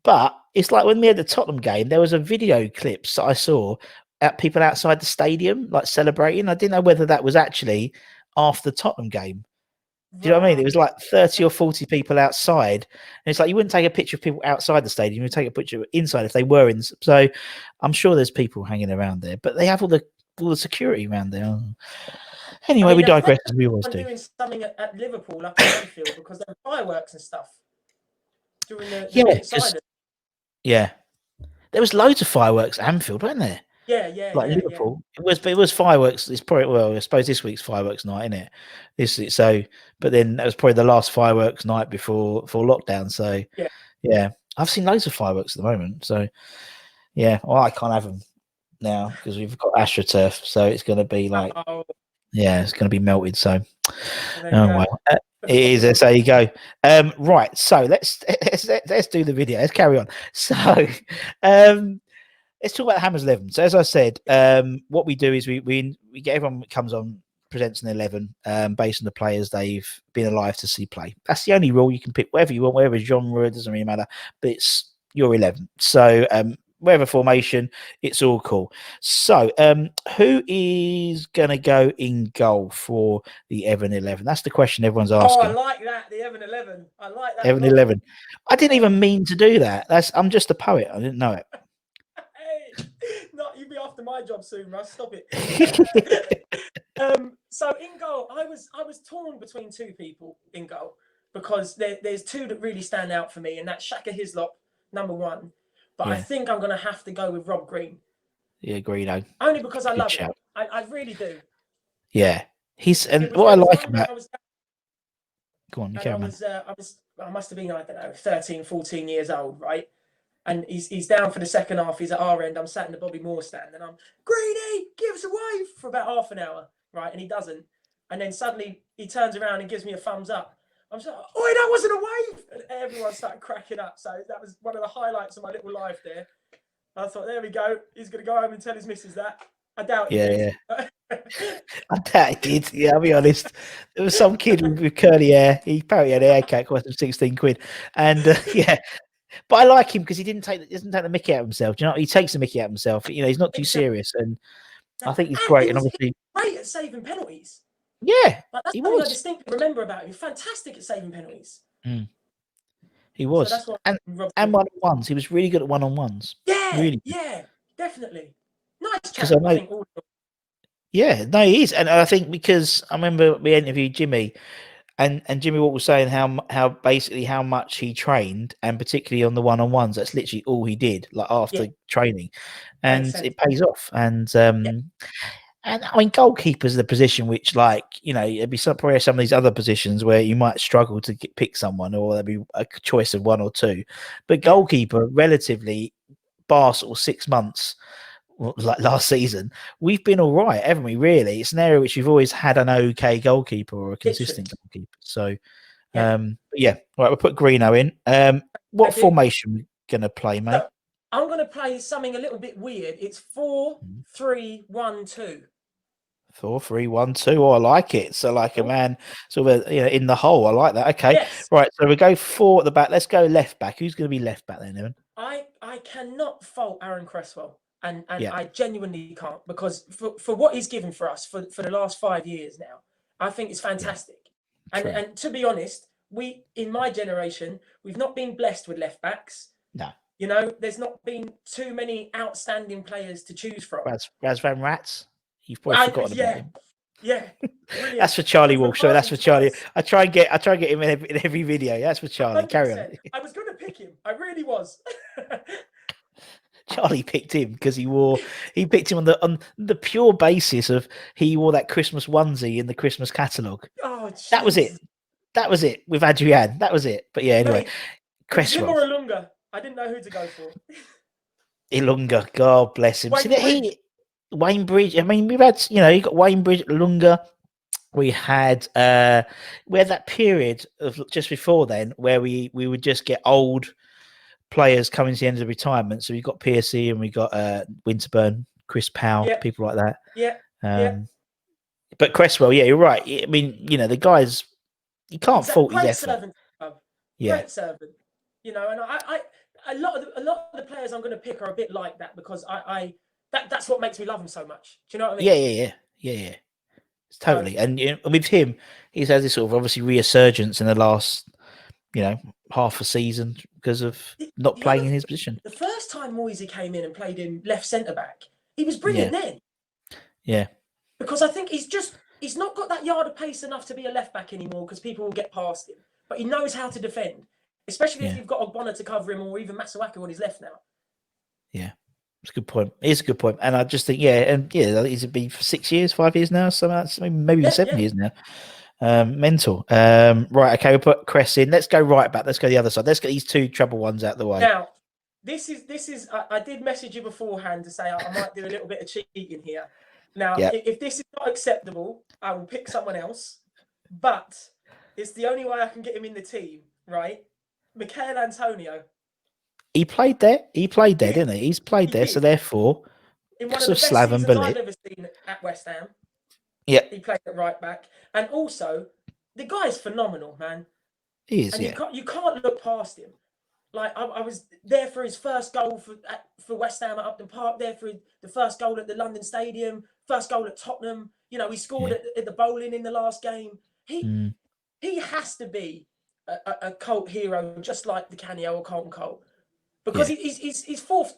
[SPEAKER 1] But it's like when we had the Tottenham game, there was a video clips that I saw at people outside the stadium, like celebrating. I didn't know whether that was actually after the Tottenham game. Do you know what I mean? It was like 30 or 40 people outside. And it's like you wouldn't take a picture of people outside the stadium, you'd take a picture inside if they were in. So I'm sure there's people hanging around there, but they have all the security around there.
[SPEAKER 2] I
[SPEAKER 1] Anyway,
[SPEAKER 2] mean,
[SPEAKER 1] we
[SPEAKER 2] they're
[SPEAKER 1] digress
[SPEAKER 2] planning
[SPEAKER 1] as we always
[SPEAKER 2] on
[SPEAKER 1] do.
[SPEAKER 2] doing something at Liverpool up in Anfield because there are fireworks and stuff during the
[SPEAKER 1] Yeah,
[SPEAKER 2] coincidence.
[SPEAKER 1] yeah, there was loads of fireworks at Anfield, weren't there? Like
[SPEAKER 2] Yeah.
[SPEAKER 1] Liverpool, it was fireworks. It's probably I suppose this week's fireworks night, isn't it? So, but then that was probably the last fireworks night before lockdown. So,
[SPEAKER 2] Yeah.
[SPEAKER 1] yeah, I've seen loads of fireworks at the moment. So, yeah, well, I can't have them now because we've got AstroTurf, so it's going to be like, it's going to be melted. So, well, it is. So you go. Right. So let's do the video. Let's carry on. So, let's talk about the Hammers 11. So as I said, what we do is we get everyone that comes on, presents an 11 based on the players they've been alive to see play. That's the only rule. You can pick whatever you want, whatever genre, it doesn't really matter, but it's your 11. So whatever formation, it's all cool. So who is going to go in goal for the Evan 11? That's the question everyone's asking.
[SPEAKER 2] Oh, I like that, the Evan 11. I like that.
[SPEAKER 1] Evan 11. I didn't even mean to do that. I'm just a poet. I didn't know it.
[SPEAKER 2] No, you'll be after my job soon, Russ. Stop it. So in goal, I was torn between two people in goal because there's two that really stand out for me, and that's Shaka Hislop, number one. But I think I'm going to have to go with Rob Green.
[SPEAKER 1] Yeah, Greeno.
[SPEAKER 2] Only because I love him. I really do.
[SPEAKER 1] Yeah, and what I like about. Go on, you
[SPEAKER 2] can. I must have been, I don't know, 13, 14 years old, right? And he's down for the second half. He's at our end. I'm sat in the Bobby Moore stand, and I'm Greeny, give us a wave for about half an hour, right? And he doesn't. And then suddenly he turns around and gives me a thumbs up. I'm like, "Oi, that wasn't a wave!" And everyone started cracking up. So that was one of the highlights of my little life there. I thought, there we go. He's going to go home and tell his missus that. I doubt it.
[SPEAKER 1] Yeah. I doubt it did. Yeah, I'll be honest. There was some kid with curly hair. He apparently had a haircut, cost him 16 quid. And yeah. But I like him because he doesn't take the mickey out of himself. Do you know, he takes the mickey out of himself. You know, he's not too serious, and I think he's great. And obviously,
[SPEAKER 2] great at saving penalties.
[SPEAKER 1] Yeah,
[SPEAKER 2] that's something I distinctly remember about him. Fantastic at saving penalties.
[SPEAKER 1] He was,
[SPEAKER 2] so
[SPEAKER 1] and one-on-ones. He was really good at one-on-ones.
[SPEAKER 2] Yeah,
[SPEAKER 1] really.
[SPEAKER 2] Yeah, definitely. Nice chap. I think.
[SPEAKER 1] Yeah, no, he is, and I think because I remember we interviewed Jimmy. And Jimmy Watt was saying how basically how much he trained, and particularly on the one-on-ones, that's literally all he did, like after training, and it pays off. And and I mean, goalkeeper's the position which, like, you know, it'd be probably some of these other positions where you might struggle to pick someone, or there'd be a choice of one or two. But goalkeeper, relatively, bar sort of 6 months. Like last season, we've been all right, haven't we? Really, it's an area which we've always had an okay goalkeeper or a consistent goalkeeper. So, right, we'll put Greeno in. What formation are we gonna play, mate?
[SPEAKER 2] I'm gonna play something a little bit weird. It's 4-3-1-2.
[SPEAKER 1] 4-3-1-2. Oh, I like it. So, like a man, sort of, in the hole. I like that. Okay, right. So we go 4 at the back. Let's go left back. Who's going to be left back then, Evan?
[SPEAKER 2] I cannot fault Aaron Cresswell. And I genuinely can't, because for what he's given for us for the last 5 years now, I think it's fantastic. And to be honest, we, in my generation, we've not been blessed with left backs.
[SPEAKER 1] No.
[SPEAKER 2] You know, there's not been too many outstanding players to choose from.
[SPEAKER 1] Raz Van Rats. You've probably forgotten about him.
[SPEAKER 2] Yeah.
[SPEAKER 1] That's for Charlie Walsh. Sorry, that's for Charlie. I try and get him in every video. That's for Charlie. 100%. Carry on.
[SPEAKER 2] I was going to pick him. I really was.
[SPEAKER 1] Charlie picked him because he picked him on the pure basis of he wore that Christmas onesie in the Christmas catalogue.
[SPEAKER 2] Oh, geez.
[SPEAKER 1] That was it with Adrian. That was it. But yeah, anyway,
[SPEAKER 2] Cresswell. Him or Ilunga? I didn't know who to go for.
[SPEAKER 1] Ilunga, God bless him. Wayne Bridge. I mean, we've had, you got Wayne Bridge, Ilunga. We had that period of just before then where we would just get old players coming to the end of the retirement. So we got Piercy and we got Winterburn, Chris Powell, people like that. But Cresswell, yeah, you're right. I mean, the guy's you can't
[SPEAKER 2] Exactly,
[SPEAKER 1] fault his
[SPEAKER 2] great
[SPEAKER 1] effort.
[SPEAKER 2] servant,
[SPEAKER 1] Yeah,
[SPEAKER 2] great servant. And a lot of the players I'm going to pick are a bit like that because that's what makes me love him so much. Do you know what I
[SPEAKER 1] yeah,
[SPEAKER 2] mean?
[SPEAKER 1] yeah. It's
[SPEAKER 2] So
[SPEAKER 1] totally. And with him, he's had this sort of obviously resurgence in the last, half a season because of not
[SPEAKER 2] the other
[SPEAKER 1] playing in his
[SPEAKER 2] thing,
[SPEAKER 1] position.
[SPEAKER 2] the first time Moisey came in and played in left centre back, he was
[SPEAKER 1] Yeah,
[SPEAKER 2] brilliant then
[SPEAKER 1] yeah,
[SPEAKER 2] because I think he's not got that yard of pace enough to be a left back anymore because people will get past him, but he knows how to defend, especially if
[SPEAKER 1] yeah,
[SPEAKER 2] you've got Ogbonna to cover him or even Masuaku on his left now.
[SPEAKER 1] yeah. It's a good point. It's a good point. And I just think, he's been for 6 years, 5 years now. So that's maybe even
[SPEAKER 2] Yeah,
[SPEAKER 1] 7 years now. Mental. Right. Okay. We'll put Cress in. Let's go right back. Let's go the other side. Let's get these two trouble ones out of the way.
[SPEAKER 2] Now, this is. I did message you beforehand to say I might do a little bit of cheating here. Now,
[SPEAKER 1] Yeah.
[SPEAKER 2] if this is not acceptable, I will pick someone else. But it's the only way I can get him in the team, right? Michael Antonio.
[SPEAKER 1] He played there. Didn't he? He's played
[SPEAKER 2] He
[SPEAKER 1] there. So
[SPEAKER 2] did.
[SPEAKER 1] therefore,
[SPEAKER 2] In one of
[SPEAKER 1] because
[SPEAKER 2] the
[SPEAKER 1] of
[SPEAKER 2] best
[SPEAKER 1] Slaven
[SPEAKER 2] seasons I've
[SPEAKER 1] Bullet.
[SPEAKER 2] ever seen at West Ham.
[SPEAKER 1] Yeah.
[SPEAKER 2] He played at right back. And also, the guy's phenomenal, man.
[SPEAKER 1] He is.
[SPEAKER 2] And
[SPEAKER 1] Yeah.
[SPEAKER 2] you can't look past him. Like I was there for his first goal for West Ham at Upton Park. There for the first goal at the London Stadium. First goal at Tottenham. He scored at the bowling in the last game. He has to be a cult hero, just like the Canio or Colton Cole, because he's fourth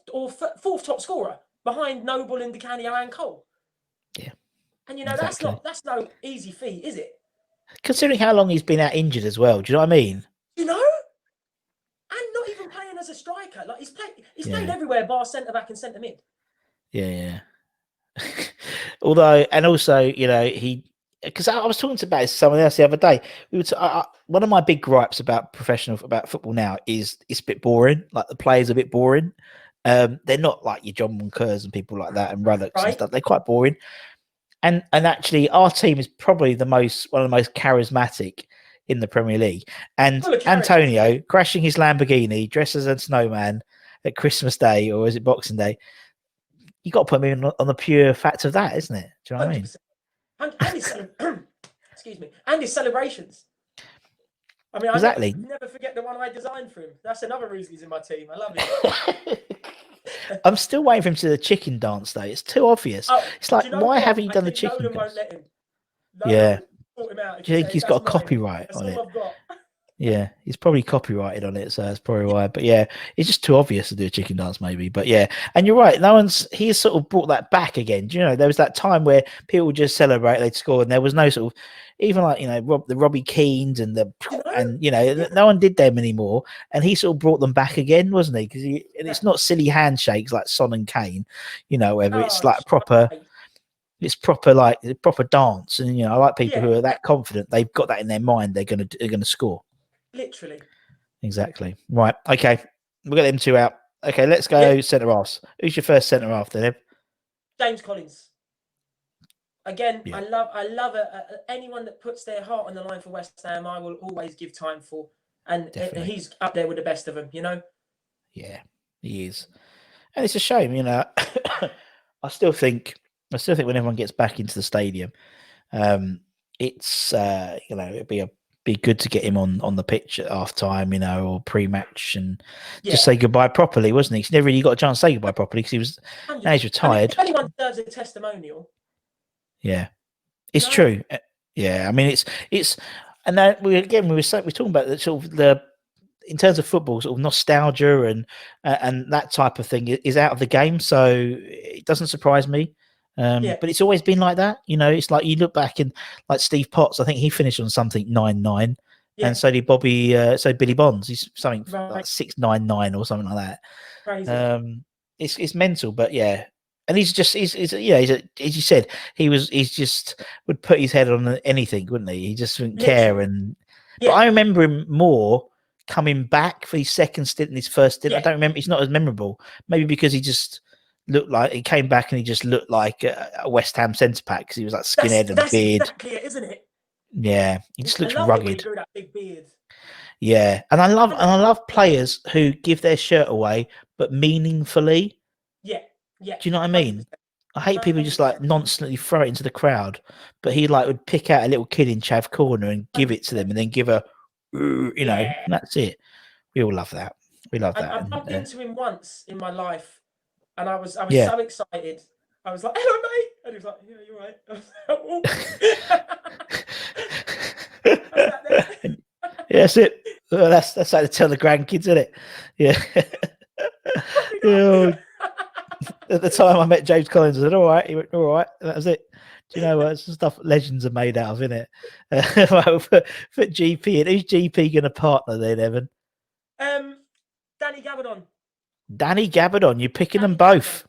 [SPEAKER 2] top scorer behind Noble and Di Canio and Cole.
[SPEAKER 1] Yeah.
[SPEAKER 2] And
[SPEAKER 1] Exactly.
[SPEAKER 2] that's no easy feat, is it?
[SPEAKER 1] Considering how long he's been out injured as well. Do you know what I mean?
[SPEAKER 2] And not even playing as a striker. Like he's played
[SPEAKER 1] Yeah.
[SPEAKER 2] everywhere, bar centre back and centre mid.
[SPEAKER 1] Yeah. Although, and also, because I was talking about someone else the other day. One of my big gripes about football now is it's a bit boring. Like the players are a bit boring. They're not like your John Moncurs and people like that and Ruddocks and stuff. They're quite boring. And actually, our team is probably one of the most charismatic in the Premier League. And Antonio crashing his Lamborghini, dressed as a snowman at Christmas Day, or is it Boxing Day? You got to put him on the pure fact of that, isn't it? Do you know what I mean?
[SPEAKER 2] And his excuse me, and his celebrations. I mean,
[SPEAKER 1] Exactly.
[SPEAKER 2] I never forget the one I designed for him. That's another reason he's in my team. I love it.
[SPEAKER 1] I'm still waiting for him to do the chicken dance, though. It's too obvious. It's like, why haven't you done the chicken dance?
[SPEAKER 2] Won't let him.
[SPEAKER 1] Yeah.
[SPEAKER 2] Sort him out.
[SPEAKER 1] Do you think he's got a copyright on it?
[SPEAKER 2] All I've got.
[SPEAKER 1] Yeah, he's probably copyrighted on it, so that's probably why. But yeah, it's just too obvious to do a chicken dance, maybe. But yeah, and you're right. He's sort of brought that back again. Do you know, there was that time where people would just celebrate, they'd score, and there was no sort of, even like the Robbie Keanes and no one did them anymore. And he sort of brought them back again, wasn't he? Because it's not silly handshakes like Son and Kane, whether it's like proper. It's proper dance, and I like people who are that confident. They've got that in their mind. They're gonna score.
[SPEAKER 2] Literally.
[SPEAKER 1] Exactly. Right. Okay. We'll get them two out. Okay, let's go centre halves. Who's your first centre half then?
[SPEAKER 2] James Collins. Again, I love anyone that puts their heart on the line for West Ham. I will always give time for, and he's up there with the best of them.
[SPEAKER 1] Yeah, he is, and it's a shame. I still think when everyone gets back into the stadium, it's it'd be good to get him on the pitch at half time, or pre-match, and just say goodbye properly, wasn't he? He's never really got a chance to say goodbye properly because now he's retired.
[SPEAKER 2] If anyone deserves a testimonial.
[SPEAKER 1] Yeah, it's true. Yeah, I mean it's, and then we're talking about the sort of in terms of football, sort of nostalgia and that type of thing is out of the game, so it doesn't surprise me. But it's always been like that. It's like you look back and like Steve Potts, I think he finished on something 9-9, and so did Billy Bonds. He's something like 6-9-9 or something like that.
[SPEAKER 2] Crazy.
[SPEAKER 1] It's mental, but yeah. And he's as you said, he's just would put his head on anything, wouldn't he? He just wouldn't care. But I remember him more coming back for his second stint and his first stint. I don't remember. It's not as memorable. Maybe because he just looked like he came back and he just looked like a West Ham centre back because he was like skinhead and beard.
[SPEAKER 2] That's exactly it, isn't it?
[SPEAKER 1] Yeah, he just looks rugged.
[SPEAKER 2] It when he grew that big beard.
[SPEAKER 1] Yeah, and I love players who give their shirt away, but meaningfully.
[SPEAKER 2] Yeah.
[SPEAKER 1] Do you know what I mean? I hate people who just like
[SPEAKER 2] 100%.
[SPEAKER 1] nonchalantly throw it into the crowd, but he like would pick out a little kid in chav corner and give it to them, and then give a, you know,
[SPEAKER 2] Yeah.
[SPEAKER 1] and that's it. We all love that. We love
[SPEAKER 2] I
[SPEAKER 1] that,
[SPEAKER 2] bumped
[SPEAKER 1] and
[SPEAKER 2] into him once in my life, and I was
[SPEAKER 1] yeah.
[SPEAKER 2] so excited. I was like, "Hello, mate," and he was like, "Yeah, you're right." I sat there.
[SPEAKER 1] Yeah, that's it. Well, that's how to tell the grandkids, isn't it? Yeah.
[SPEAKER 2] Probably
[SPEAKER 1] Yeah.
[SPEAKER 2] not.
[SPEAKER 1] At the time I met James Collins, I said, "All right," he went, "All right," and that was it. Do you know what? It's stuff legends are made out of, isn't it? Well, for GP, and who's GP going to partner then, Evan?
[SPEAKER 2] Danny Gabardon.
[SPEAKER 1] Danny Gabardon. You're picking them
[SPEAKER 2] Danny
[SPEAKER 1] both.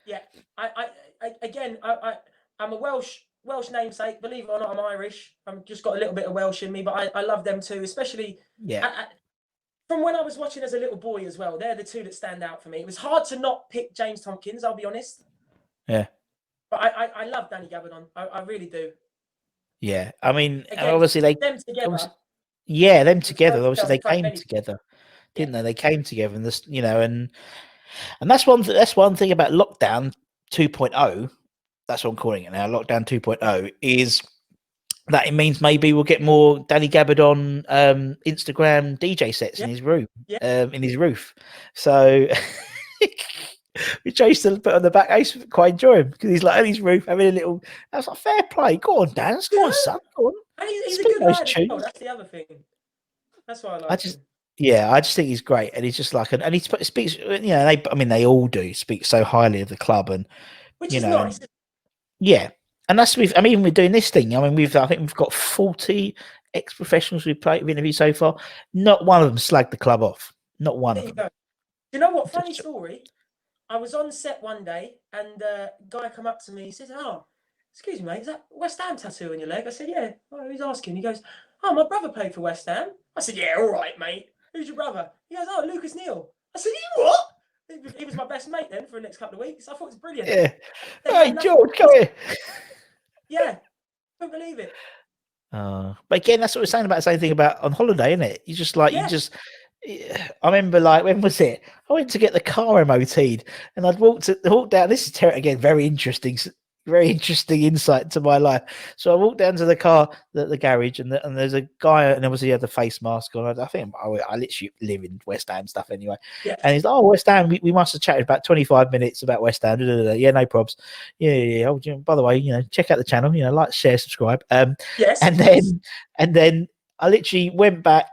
[SPEAKER 2] Gabardon. Yeah, I'm a Welsh namesake. Believe it or not, I'm Irish. I've just got a little bit of Welsh in me, but I love them too, especially
[SPEAKER 1] Yeah.
[SPEAKER 2] from when I was watching as a little boy as well. They're the two that stand out for me. It was hard to not pick James Tompkins, I'll be honest.
[SPEAKER 1] Yeah.
[SPEAKER 2] But I love Danny Gabardon. I really do.
[SPEAKER 1] Yeah. I mean,
[SPEAKER 2] Again,
[SPEAKER 1] obviously
[SPEAKER 2] them together.
[SPEAKER 1] yeah, them together. Obviously, they
[SPEAKER 2] Doesn't trade
[SPEAKER 1] came
[SPEAKER 2] anything.
[SPEAKER 1] together,
[SPEAKER 2] Yeah.
[SPEAKER 1] didn't they? They came together, and this, you know, and that's one thing about lockdown 2.0. That's what I'm calling it now. Lockdown 2.0 is that it means maybe we'll get more Danny Gabardon Instagram DJ sets in his room, in his roof. So which I used to put on the back. I used to quite enjoy him because he's like on his roof having a little. I was like, fair play. Go on, Dan. Go on, son. Go on.
[SPEAKER 2] And he's a
[SPEAKER 1] Speak
[SPEAKER 2] good
[SPEAKER 1] those
[SPEAKER 2] lad as well.
[SPEAKER 1] tunes.
[SPEAKER 2] That's the other thing. That's why I
[SPEAKER 1] I
[SPEAKER 2] like
[SPEAKER 1] just,
[SPEAKER 2] him.
[SPEAKER 1] yeah, I just think he's great, and he's just like, and he speaks. You know, I mean, they all do speak so highly of the club, and
[SPEAKER 2] Which
[SPEAKER 1] you
[SPEAKER 2] is
[SPEAKER 1] know,
[SPEAKER 2] nice.
[SPEAKER 1] yeah, and that's I mean, we're doing this thing. I mean, I think we've got 40 ex-professionals we've interviewed so far. Not one of them slagged the club off. Not one
[SPEAKER 2] There
[SPEAKER 1] of
[SPEAKER 2] you
[SPEAKER 1] them.
[SPEAKER 2] go. You know what? Funny story. I was on set one day, and a guy come up to me. He says, "Oh, excuse me, mate, is that West Ham tattoo on your leg?" I said, "Yeah." Oh, who's asking? He goes, "Oh, my brother played for West Ham." I said, "Yeah, all right, mate. Who's your brother?" He goes, "Oh, Lucas Neal." I said, "You what?" He was my best mate then for the next couple of weeks. I thought it was brilliant.
[SPEAKER 1] Yeah.
[SPEAKER 2] Then
[SPEAKER 1] Hey, George, come here.
[SPEAKER 2] Yeah, couldn't believe it.
[SPEAKER 1] But again, that's what we're saying about the same thing about on holiday, isn't it? You just like
[SPEAKER 2] Yeah.
[SPEAKER 1] I remember like when was it? I went to get the car MOT'd and I'd walked down. This is again very interesting insight to my life. So I walked down to the car, the garage, and there's a guy, and obviously he had the face mask on. I think I literally live in West Ham stuff anyway.
[SPEAKER 2] Yeah.
[SPEAKER 1] And he's like, "Oh, West Ham, we must have chatted about 25 minutes about West Ham." Yeah, no probs. Yeah. Oh, by the way, check out the channel. Like, share, subscribe.
[SPEAKER 2] Yes.
[SPEAKER 1] And then I literally went back,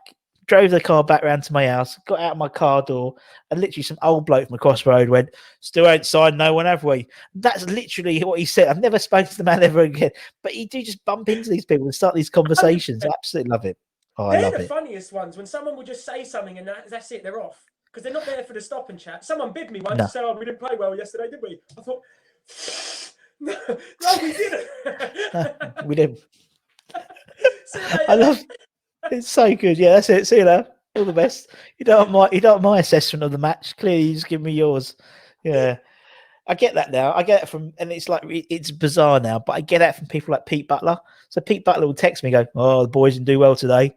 [SPEAKER 1] drove the car back round to my house, got out my car door, and literally some old bloke from across the road went, "Still ain't signed no one, have we?" That's literally what he said. I've never spoken to the man ever again. But you do just bump into these people and start these conversations.
[SPEAKER 2] 100%.
[SPEAKER 1] I absolutely love it. Oh,
[SPEAKER 2] They're
[SPEAKER 1] I love
[SPEAKER 2] the
[SPEAKER 1] it.
[SPEAKER 2] funniest ones when someone will just say something and that's it, they're off. Because they're not there for the stop and chat. Someone bid me once
[SPEAKER 1] No.
[SPEAKER 2] to say, "Oh, we didn't play well yesterday, did we?" I thought, no, we didn't.
[SPEAKER 1] No, we didn't.
[SPEAKER 2] See you later.
[SPEAKER 1] I love it's so good. Yeah, that's it. See you later. All the best. You don't want my assessment of the match. Clearly, you just give me yours. Yeah. I get that now. I get it from, and it's like it's bizarre now, but I get that from people like Pete Butler. So Pete Butler will text me, go, "Oh, the boys didn't do well today."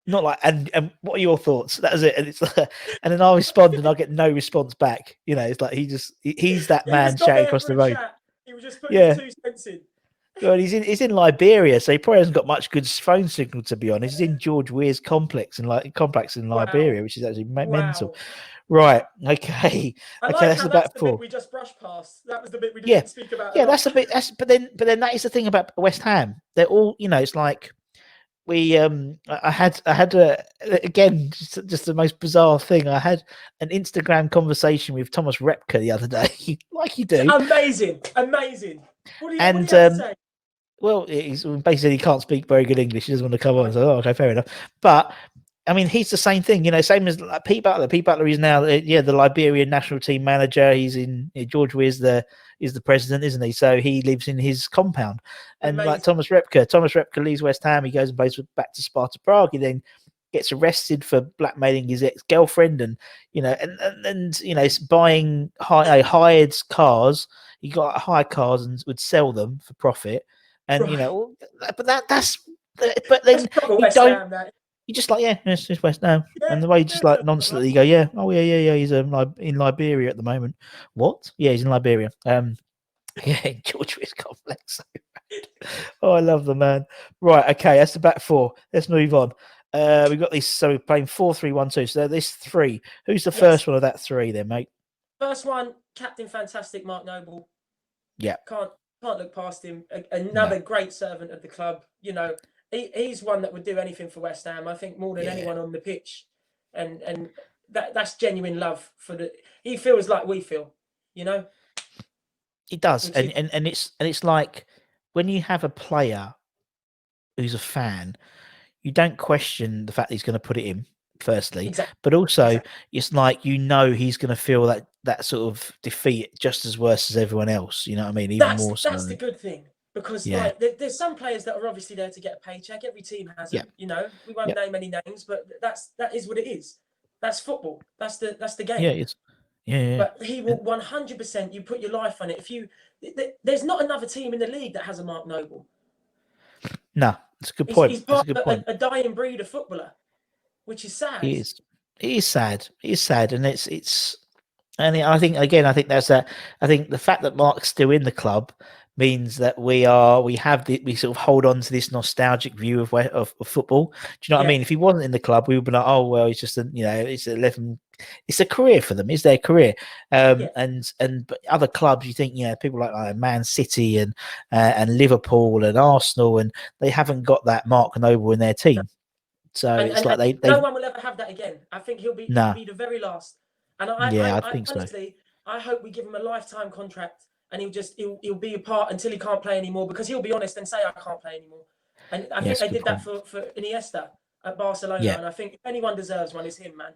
[SPEAKER 1] Not like, and what are your thoughts? That was it, and it's and then I respond, and I get no response back. It's like he's that
[SPEAKER 2] He was
[SPEAKER 1] man
[SPEAKER 2] not
[SPEAKER 1] shouting
[SPEAKER 2] there
[SPEAKER 1] across
[SPEAKER 2] for
[SPEAKER 1] the
[SPEAKER 2] a
[SPEAKER 1] road.
[SPEAKER 2] chat. He was just putting
[SPEAKER 1] Yeah.
[SPEAKER 2] his 2 cents in.
[SPEAKER 1] Well, he's in Liberia, so he probably hasn't got much good phone signal, to be honest. He's in George Weir's complex in Liberia, which is actually mental. Right. Okay.
[SPEAKER 2] I
[SPEAKER 1] Okay.
[SPEAKER 2] like
[SPEAKER 1] That's
[SPEAKER 2] how
[SPEAKER 1] about
[SPEAKER 2] that's the
[SPEAKER 1] 4.
[SPEAKER 2] bit we just brushed past. That was the bit we
[SPEAKER 1] Yeah.
[SPEAKER 2] didn't speak about.
[SPEAKER 1] Yeah. That's a bit. But then that is the thing about West Ham. They're all. It's like we. I had again just the most bizarre thing. I had an Instagram conversation with Thomas Repka the other day, like you do.
[SPEAKER 2] Amazing. What do you have to say?
[SPEAKER 1] Well, he's basically he can't speak very good English. He doesn't want to come on. So, okay, fair enough. But I mean, he's the same thing, same as like Pete Butler. Pete Butler is now, the Liberian national team manager. He's in George Weir is the president, isn't he? So he lives in his compound. And
[SPEAKER 2] Amazing.
[SPEAKER 1] like Thomas Repka leaves West Ham. He goes and plays back to Sparta Prague. He then gets arrested for blackmailing his ex-girlfriend, and buying hired cars. He got hired cars and would sell them for profit. And
[SPEAKER 2] Right.
[SPEAKER 1] but then
[SPEAKER 2] West Ham, that.
[SPEAKER 1] You just like, yeah, it's just West Ham.
[SPEAKER 2] Yeah,
[SPEAKER 1] And the way you
[SPEAKER 2] yeah,
[SPEAKER 1] just like
[SPEAKER 2] something like
[SPEAKER 1] nonchalantly go, yeah, oh yeah, he's in Liberia at the moment. What? Yeah, he's in Liberia. Yeah, George West complex. Oh, I love the man. Right, okay, that's the back four. Let's move on. We've got these. So we're playing 4-3-1-2. So there's three. Who's the
[SPEAKER 2] Yes.
[SPEAKER 1] first one of that three, then, mate?
[SPEAKER 2] First one, Captain Fantastic Mark Noble.
[SPEAKER 1] Yeah.
[SPEAKER 2] Can't look past him. Another great servant of the club. You know, he's one that would do anything for West Ham. I think more than anyone on the pitch, and that's genuine love for the. He feels like we feel. You know.
[SPEAKER 1] It does, and it's like when you have a player who's a fan, you don't question the fact that he's going to put it in. Firstly,
[SPEAKER 2] Exactly.
[SPEAKER 1] but also it's like he's going to feel that sort of defeat just as worse as everyone else. You know what I mean? Even more so.
[SPEAKER 2] That's the good thing. Because like there's some players that are obviously there to get a paycheck. Every team has them. You know, we won't name any names, but that is what it is. That's football. That's the game.
[SPEAKER 1] Yeah, it's
[SPEAKER 2] But he will 100%. You put your life on it. There's not another team in the league that has a Mark Noble.
[SPEAKER 1] No, it's a good point.
[SPEAKER 2] He's part of a dying breed of footballer, which is sad.
[SPEAKER 1] It is. It is sad. It is sad, and it's. And I think that's that. I think the fact that Mark's still in the club means that we sort of hold on to this nostalgic view of football. Do you know what I mean? If he wasn't in the club, we would be like, oh well, it's just it's 11. It's a career for them. It's their career. But other clubs, you think, people like Man City and Liverpool and Arsenal, and they haven't got that Mark Noble in their team. So it's like they
[SPEAKER 2] no one will ever have that again. I think he'll be the very last. And I think honestly, so. I hope we give him a lifetime contract, and he'll be a part until he can't play anymore, because he'll be honest and say I can't play anymore. And I think they did that for Iniesta at Barcelona, and I think if anyone deserves one, it's him, man.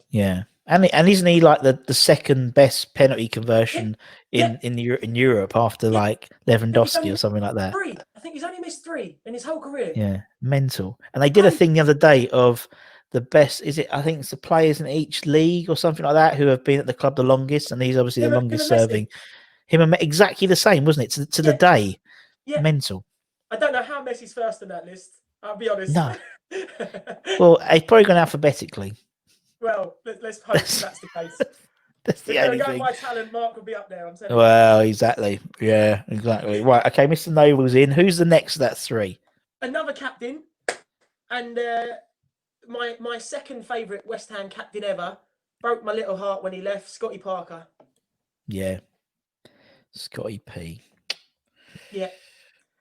[SPEAKER 1] Yeah, and isn't he like the second best penalty conversion in Europe after like Lewandowski or something like that?
[SPEAKER 2] 3. I think he's only missed 3 in his whole career.
[SPEAKER 1] Yeah, mental. And they did a thing the other day of the best. I think it's the players in each league or something like that who have been at the club the longest, and he's obviously the longest serving. Him exactly the same, wasn't it? To the day. Yeah. Mental.
[SPEAKER 2] I don't know how Messi's first on that list. I'll be honest.
[SPEAKER 1] No. Well, he's probably gone alphabetically.
[SPEAKER 2] Well, let's hope that's the case.
[SPEAKER 1] That's the only thing.
[SPEAKER 2] My talent, Mark will be up there. I'm telling you.
[SPEAKER 1] Well, exactly. Yeah, exactly. Right. Okay, Mr. Noble's in. Who's the next of that 3?
[SPEAKER 2] Another captain, and my second favourite West Ham captain ever. Broke my little heart when he left. Scotty Parker.
[SPEAKER 1] Yeah. Scotty P.
[SPEAKER 2] Yeah.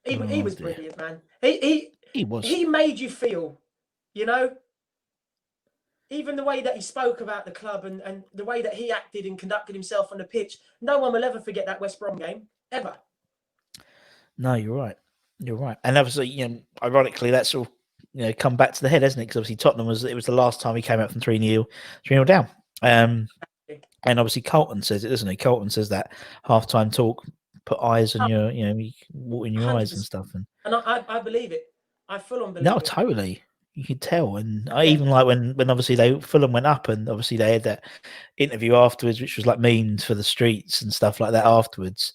[SPEAKER 2] He was brilliant, man. He was. He made you feel, even the way that he spoke about the club and the way that he acted and conducted himself on the pitch. No one will ever forget that West Brom game, ever.
[SPEAKER 1] No, you're right. You're right. And obviously, ironically, that's all, come back to the head, hasn't it? Because obviously Tottenham was the last time he came out from 3-0 down. And obviously Carlton says it, doesn't he? Carlton says that halftime talk, put eyes on your, water in your 100%. Eyes and stuff. And
[SPEAKER 2] I believe it. I full on believe it.
[SPEAKER 1] No, totally. You could tell, and I even like when obviously Fulham went up, and obviously they had that interview afterwards, which was like memes for the streets and stuff like that. Afterwards,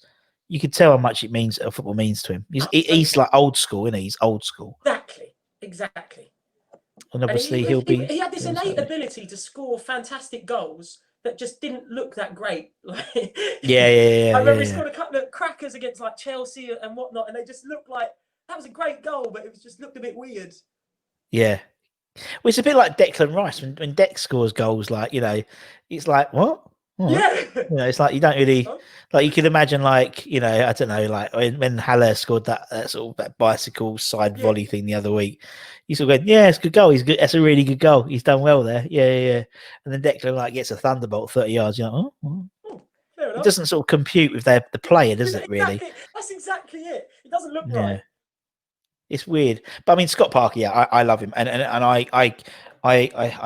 [SPEAKER 1] you could tell how much football means to him. He's like old school, isn't he? He's old school.
[SPEAKER 2] Exactly.
[SPEAKER 1] And obviously
[SPEAKER 2] he had this innate ability to score fantastic goals that just didn't look that great.
[SPEAKER 1] Yeah.
[SPEAKER 2] I remember he scored a couple of crackers against like Chelsea and whatnot, and they just looked like that was a great goal, but it just looked a bit weird.
[SPEAKER 1] Yeah. Well, it's a bit like Declan Rice when Dex scores goals, like, it's like, what?
[SPEAKER 2] Yeah.
[SPEAKER 1] It's like you don't really, like, you can imagine, like, I don't know, like when Haller scored that sort of that bicycle side volley thing the other week, you sort of go, yeah, it's a good goal. He's good. That's a really good goal. He's done well there. Yeah. And then Declan like gets a thunderbolt 30 yards. You're like, it doesn't sort of compute with the player, does it? Really?
[SPEAKER 2] That's exactly it. It doesn't look right.
[SPEAKER 1] It's weird, but I mean, Scott Parker, I love him, and I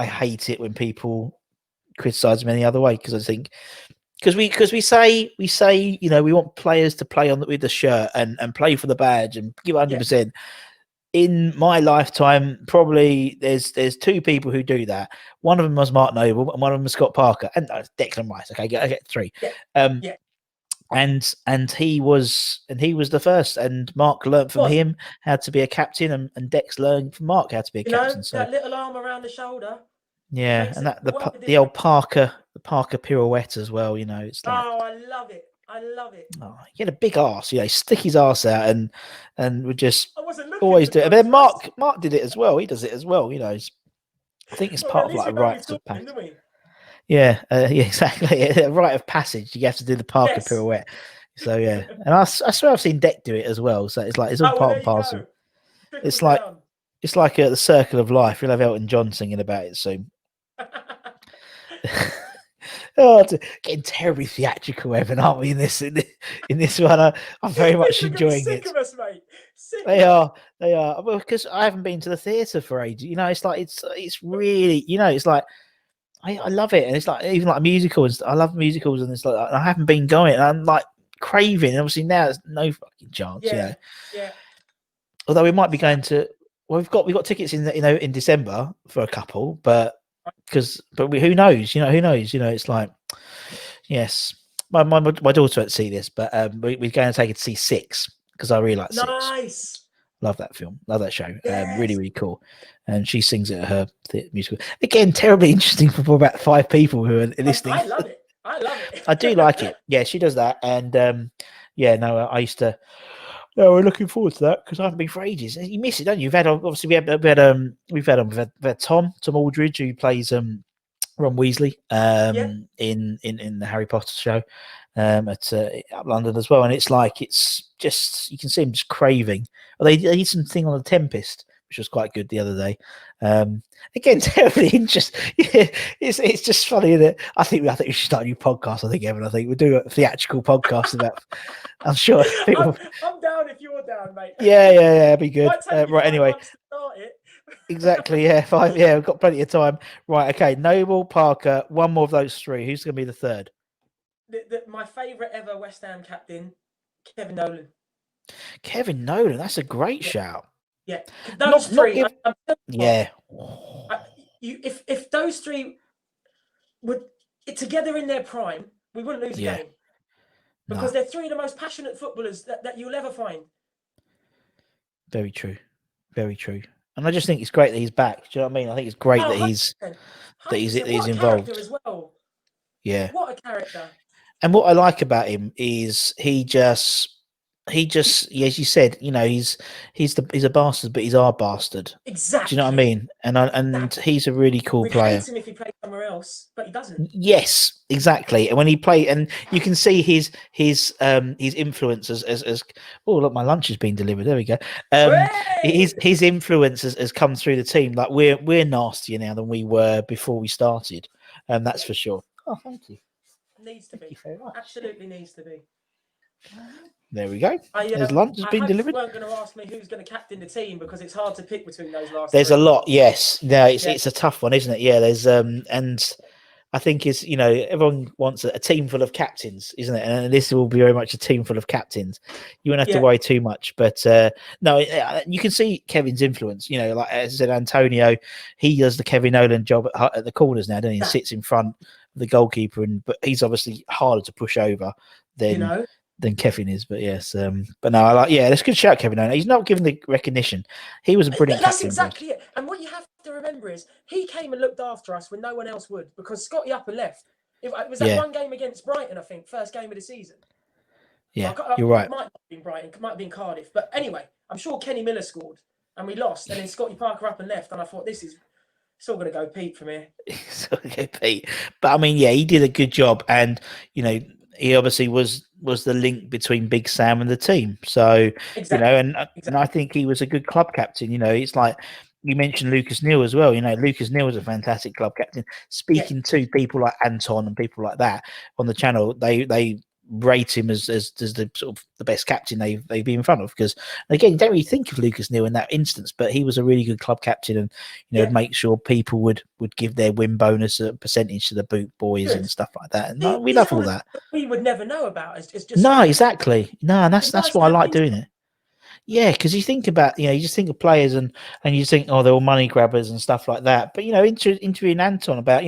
[SPEAKER 1] hate it when people criticize him any other way, because I think because we say we want players to play with the shirt and play for the badge and give 100%. In my lifetime, probably there's 2 people who do that. One of them was Mark Noble, and one of them was Scott Parker, and Declan Rice. Okay, I get 3. and he was the first, and Mark learnt from
[SPEAKER 2] Was,
[SPEAKER 1] him how to be a captain, and Dex learned from Mark how to be a captain. So
[SPEAKER 2] that little arm around the shoulder
[SPEAKER 1] yeah,
[SPEAKER 2] makes
[SPEAKER 1] and
[SPEAKER 2] it
[SPEAKER 1] that
[SPEAKER 2] a world of
[SPEAKER 1] the old
[SPEAKER 2] difference.
[SPEAKER 1] Parker pirouette as well. It's like,
[SPEAKER 2] Oh, I love it. I love it.
[SPEAKER 1] oh, he had a big arse. Stick his arse out and would just
[SPEAKER 2] I wasn't looking
[SPEAKER 1] always
[SPEAKER 2] to
[SPEAKER 1] do
[SPEAKER 2] be
[SPEAKER 1] it. And
[SPEAKER 2] honest,
[SPEAKER 1] then
[SPEAKER 2] Russ.
[SPEAKER 1] Mark did it as well. He does it as well. I think it's
[SPEAKER 2] Well, at
[SPEAKER 1] part of
[SPEAKER 2] least
[SPEAKER 1] like
[SPEAKER 2] we
[SPEAKER 1] a
[SPEAKER 2] know we're
[SPEAKER 1] rites of
[SPEAKER 2] talking,
[SPEAKER 1] passage.
[SPEAKER 2] don't we?
[SPEAKER 1] Yeah, yeah, exactly. A rite of passage. You have to do the Parker
[SPEAKER 2] Yes.
[SPEAKER 1] pirouette. So yeah, and I swear I've seen Deck do it as well. So it's like it's all
[SPEAKER 2] Oh, well,
[SPEAKER 1] part
[SPEAKER 2] there
[SPEAKER 1] and
[SPEAKER 2] you
[SPEAKER 1] parcel.
[SPEAKER 2] go. Trickles
[SPEAKER 1] It's like
[SPEAKER 2] down.
[SPEAKER 1] the circle of life. You'll have Elton John singing about it soon. Oh, getting terribly theatrical, Evan, aren't we? In this one, I'm very much
[SPEAKER 2] People are gonna be
[SPEAKER 1] enjoying
[SPEAKER 2] sick
[SPEAKER 1] it.
[SPEAKER 2] of us, mate. Sick
[SPEAKER 1] They
[SPEAKER 2] of us.
[SPEAKER 1] are, they are. Well, because I haven't been to the theatre for ages. It's like it's really, it's like I love it, and it's like even like musicals. I love musicals, and it's like I haven't been going, and I'm like craving. And obviously now there's no fucking chance,
[SPEAKER 2] Yeah, yeah.
[SPEAKER 1] Although we might be going to. Well, we've got tickets in December for a couple, but who knows? Who knows? It's like, yes, my daughter won't see this, but we're going to take it to see Six because I really like Six.
[SPEAKER 2] Nice.
[SPEAKER 1] Love that film. Love that show.
[SPEAKER 2] Yes.
[SPEAKER 1] Really, really cool. And she sings it at her musical. Again, terribly interesting for about 5 people who are listening.
[SPEAKER 2] I love it. I love it.
[SPEAKER 1] I do like it. Yeah, she does that. And yeah, no, I used to. No, we're looking forward to that because I haven't been for ages. You miss it, don't you? Obviously we've had Tom Aldridge, who plays Ron Weasley in the Harry Potter show at up London as well, and it's like it's just you can see him just craving. Well, they did something on the Tempest, which was quite good the other day. Again, terribly interesting. Yeah, it's just funny that I think we should start a new podcast. I think Evan, we'll do a theatrical podcast about. I'm sure
[SPEAKER 2] I'm down if you're down, mate.
[SPEAKER 1] Yeah, it'd be good. Right, anyway.
[SPEAKER 2] To start it.
[SPEAKER 1] Exactly, yeah, 5. Yeah, we've got plenty of time. Right, okay. Noble, Parker, one more of those 3. Who's going to be the third?
[SPEAKER 2] My favourite ever West Ham captain, Kevin Nolan.
[SPEAKER 1] Kevin Nolan, that's a great shout.
[SPEAKER 2] Yeah, those 3.
[SPEAKER 1] Yeah.
[SPEAKER 2] If those 3 were together in their prime, we wouldn't lose a game. Because they're 3 of the most passionate footballers that you'll ever find.
[SPEAKER 1] Very true. Very true. And I just think it's great that he's back. Do you know what I mean? I think it's great that he's involved
[SPEAKER 2] as well.
[SPEAKER 1] Yeah.
[SPEAKER 2] What a character.
[SPEAKER 1] And what I like about him is he just as you said, he's a bastard, but he's our bastard.
[SPEAKER 2] Exactly.
[SPEAKER 1] Do you know what I mean? And he's a really cool player.
[SPEAKER 2] Hate him if he played somewhere else, but he doesn't.
[SPEAKER 1] Yes, exactly. And when he played, and you can see his influence as oh look, my lunch has been delivered. There we go. His influence has come through the team. Like we're nastier now than we were before we started, and that's for sure. Oh, thank you.
[SPEAKER 2] Needs to be. Absolutely needs to be.
[SPEAKER 1] There we go. His lunch has been delivered.
[SPEAKER 2] You weren't going to ask me who's going to captain the team because it's hard to pick between those last.
[SPEAKER 1] There's 3. A lot. Yes. No, it's a tough one, isn't it? Yeah. There's and I think everyone wants a team full of captains, isn't it? And this will be very much a team full of captains. You won't have to worry too much, but no, you can see Kevin's influence. Like as I said, Antonio, he does the Kevin Nolan job at the corners now, doesn't he? He sits in front of the goalkeeper, but he's obviously harder to push over than Kevin is. But yes, but no, let's good shout, Kevin Nolan. He's not given the recognition. He was a brilliant captain.
[SPEAKER 2] That's exactly it. And what you have to remember is he came and looked after us when no one else would, because Scotty up and left. It was that one game against Brighton, I think, first game of the season.
[SPEAKER 1] Yeah, you're right.
[SPEAKER 2] It might not have been Brighton, it might have been Cardiff. But anyway, I'm sure Kenny Miller scored and we lost. And then Scotty Parker up and left. And I thought, it's all going to go Pete from here.
[SPEAKER 1] It's all going to go Pete. But I mean, yeah, he did a good job. And, he obviously was the link between Big Sam and the team. So, and I think he was a good club captain. It's like you mentioned Lucas Neal as well. Lucas Neal was a fantastic club captain. Speaking to people like Anton and people like that on the channel, they rate him as the sort of the best captain they've been in front of, because again, you don't really think of Lucas Neal in that instance, but he was a really good club captain, and would make sure people would give their win bonus a percentage to the boot boys and stuff like that. And we love all that.
[SPEAKER 2] We would never know about. It's just
[SPEAKER 1] no, exactly. No, and that's why I like doing it. Yeah, because you think about, you just think of players and you think, oh, they're all money grabbers and stuff like that. But interviewing Anton about,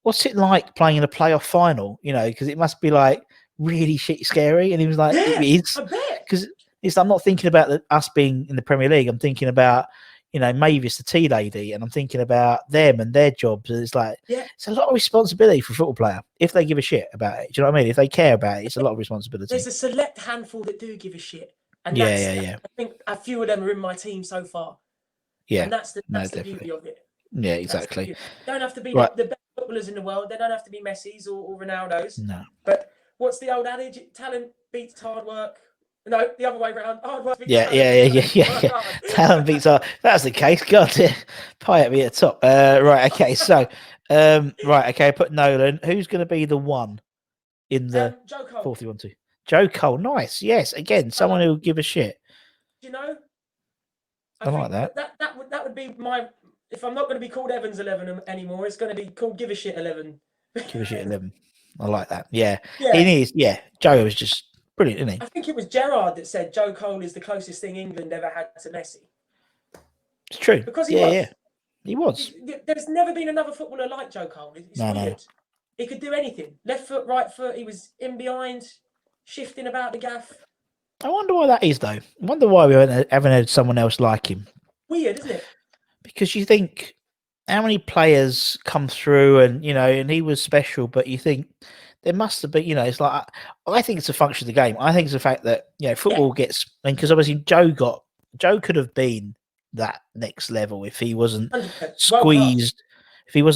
[SPEAKER 1] what's it like playing in a playoff final? Because it must be like really shit scary? And he was like,
[SPEAKER 2] Yeah,
[SPEAKER 1] it is.
[SPEAKER 2] I bet.
[SPEAKER 1] Because I'm not thinking about us being in the Premier League. I'm thinking about, Mavis, the tea lady, and I'm thinking about them and their jobs. And it's like,
[SPEAKER 2] Yeah.
[SPEAKER 1] it's a lot of responsibility for a football player if they give a shit about it. Do you know what I mean? If they care about it, it's a lot of responsibility.
[SPEAKER 2] There's a select handful that do give a shit. And
[SPEAKER 1] Yeah.
[SPEAKER 2] I think a few of them are in my team so far.
[SPEAKER 1] Yeah.
[SPEAKER 2] And that's the
[SPEAKER 1] definitely.
[SPEAKER 2] beauty of it.
[SPEAKER 1] Yeah, exactly.
[SPEAKER 2] They don't have to be
[SPEAKER 1] Right.
[SPEAKER 2] the best footballers in the world. They don't have to be Messi's or Ronaldo's.
[SPEAKER 1] No.
[SPEAKER 2] But what's the old adage? Talent beats hard work. No, the other way around. Hard work beats
[SPEAKER 1] Yeah. Talent beats art. That's the case. God, pie at me at the top. Right. Okay. So, Put Nolan. Who's going to be the one in the
[SPEAKER 2] Joe Cole.
[SPEAKER 1] 4-3-1-2? Joe Cole. Nice. Yes. Again, someone who will give a shit.
[SPEAKER 2] You know,
[SPEAKER 1] I like that.
[SPEAKER 2] That would be my. If I'm not going to be called Evans 11 anymore, it's going to be called Give a Shit 11.
[SPEAKER 1] Give a shit 11. I like that. Yeah.
[SPEAKER 2] Yeah.
[SPEAKER 1] It is. Yeah. Joe was just brilliant, isn't he?
[SPEAKER 2] I think it was Gerrard that said Joe Cole is the closest thing England ever had to Messi.
[SPEAKER 1] It's true.
[SPEAKER 2] Because he was.
[SPEAKER 1] Yeah. He was.
[SPEAKER 2] There's never been another footballer like Joe Cole. It's weird.
[SPEAKER 1] No.
[SPEAKER 2] He could do anything. Left foot, right foot. He was in behind, shifting about the gaff.
[SPEAKER 1] I wonder why that is, though. I wonder why we haven't had someone else like him.
[SPEAKER 2] Weird, isn't it?
[SPEAKER 1] Because you think how many players come through and, and he was special, but you think there must have been, it's like, I think it's a function of the game. I think it's the fact that, football gets, because obviously Joe could have been that next level if he wasn't
[SPEAKER 2] 100%.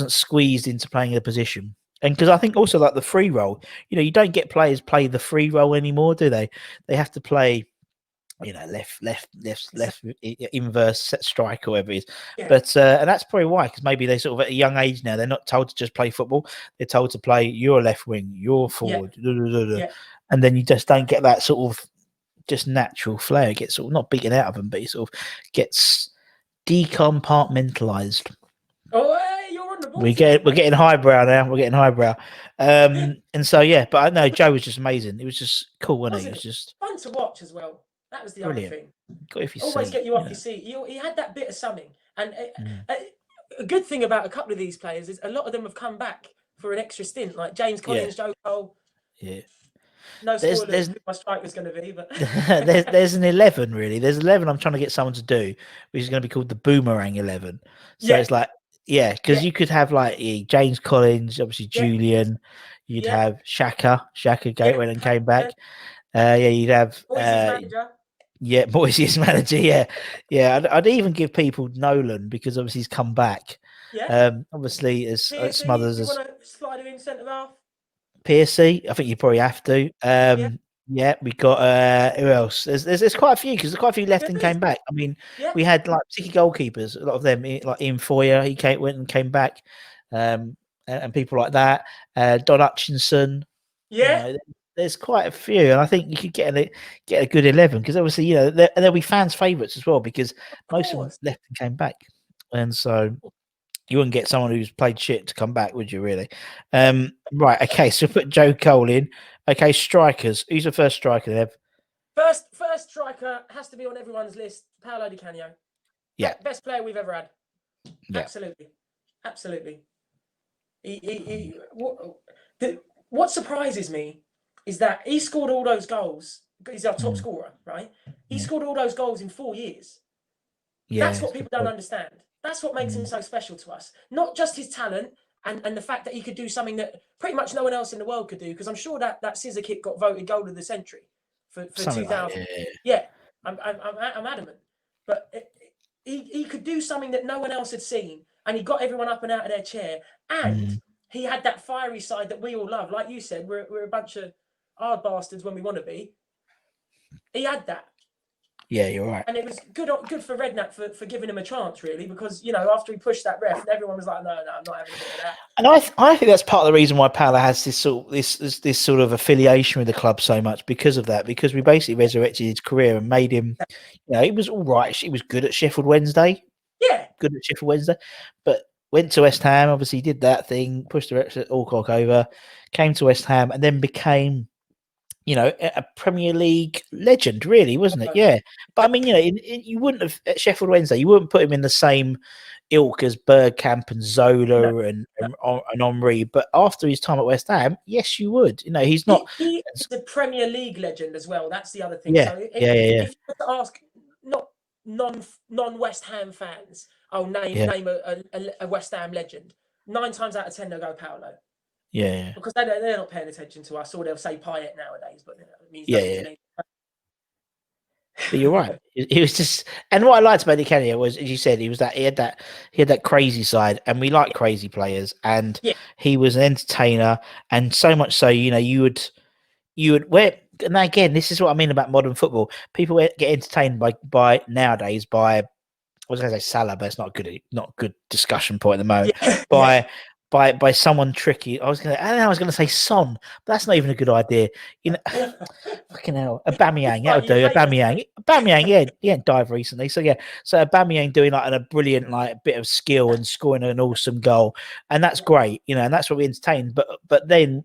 [SPEAKER 1] squeezed, into playing a position. And because I think also like the free role, you don't get players play the free role anymore, do they? They have to play, left, inverse set strike or whatever it is. Yeah. But and that's probably why, because maybe they sort of at a young age now, they're not told to just play football. They're told to play your left wing, your forward, and then you just don't get that sort of just natural flair. It gets sort of not beaten out of them, but it sort of gets decompartmentalized.
[SPEAKER 2] Oh, hey, you're on the ball.
[SPEAKER 1] We're getting highbrow now. We're getting highbrow. And so but I know Joe was just amazing. It was just cool, wasn't he? It was just
[SPEAKER 2] fun to watch as well. That was the brilliant. Other thing.
[SPEAKER 1] Always
[SPEAKER 2] get you off your seat. He had that bit of something. And a good thing about a couple of these players is a lot of them have come back for an extra stint, like James Collins, Joe Cole.
[SPEAKER 1] Yeah.
[SPEAKER 2] No spoilers who my striker's going to be, but
[SPEAKER 1] there's an 11 really. There's 11 I'm trying to get someone to do, which is going to be called the Boomerang 11. So it's like, because you could have like James Collins, obviously Julian. You'd have Shaka. Shaka went and came back. You'd have Moyes' manager. I'd even give people Nolan because obviously he's come back. Obviously as Smothers as
[SPEAKER 2] slide him in centre half.
[SPEAKER 1] Piercy, I think you probably have to. We got who else? There's quite a few because quite a few left and came back. I mean, we had like particular goalkeepers. A lot of them, like Ian Foyer, he went and came back, and people like that. Don Hutchinson. There's quite a few, and I think you could get a good 11 because obviously there'll be fans' favourites as well because most of them left and came back, and so. You wouldn't get someone who's played shit to come back, would you, really? Right, okay, so put Joe Cole in. Okay, strikers. Who's the first striker, Ev?
[SPEAKER 2] First striker has to be on everyone's list, Paolo Di Canio.
[SPEAKER 1] Yeah.
[SPEAKER 2] Best player we've ever had.
[SPEAKER 1] Yeah.
[SPEAKER 2] Absolutely. What surprises me is that he scored all those goals. He's our top scorer, right? He scored all those goals in 4 years. Yeah, that's what people don't understand. That's what makes him so special to us. Not just his talent and the fact that he could do something that pretty much no one else in the world could do. Because I'm sure that scissor kick got voted goal of the century for 2000. Like, I'm adamant. But he could do something that no one else had seen. And he got everyone up and out of their chair. And he had that fiery side that we all love. Like you said, we're a bunch of hard bastards when we want to be. He had that.
[SPEAKER 1] Yeah, you're right.
[SPEAKER 2] And it was good for Redknapp for giving him a chance, really, because after he pushed that ref, everyone was like, "No, I'm not having a bit of that."
[SPEAKER 1] And I think that's part of the reason why Paolo has this sort of affiliation with the club so much because of that. Because we basically resurrected his career and made him, he was all right. He was good at Sheffield Wednesday.
[SPEAKER 2] Yeah,
[SPEAKER 1] good at Sheffield Wednesday, but went to West Ham. Obviously, did that thing, pushed the Alcock over, came to West Ham, and then became a Premier League legend, really, wasn't it? Yeah. But I mean, you wouldn't have at Sheffield Wednesday, you wouldn't put him in the same ilk as Bergkamp and
[SPEAKER 2] No,
[SPEAKER 1] Zola and Henry. But after his time at West Ham, yes, you would. He's not.
[SPEAKER 2] he is a Premier League legend as well. That's the other thing.
[SPEAKER 1] Yeah,
[SPEAKER 2] So
[SPEAKER 1] yeah.
[SPEAKER 2] if you were to ask not non West Ham fans,
[SPEAKER 1] Yeah,
[SPEAKER 2] name a West Ham legend. 9 times out of 10 they'll go Paolo.
[SPEAKER 1] yeah,
[SPEAKER 2] Because they're not paying attention to us, or they'll say Payet nowadays, but it means
[SPEAKER 1] yeah,
[SPEAKER 2] nothing
[SPEAKER 1] yeah.
[SPEAKER 2] to me.
[SPEAKER 1] But you're right. He was just, and what I liked about Di was, as you said, he had that crazy side, and we like crazy players, and
[SPEAKER 2] Yeah.
[SPEAKER 1] he was an entertainer, and so much so, you would where. And again, this is what I mean about modern football. People get entertained by nowadays by, I was going to say Salah, but it's not a good discussion point at the moment.
[SPEAKER 2] Yeah.
[SPEAKER 1] By someone tricky. I was going to say Son, but that's not even a good idea. Fucking hell, Aubameyang, that'll do. Aubameyang, yeah, he ain't died recently, so yeah. So Aubameyang doing like a brilliant bit of skill and scoring an awesome goal, and that's great, and that's what we entertained. But then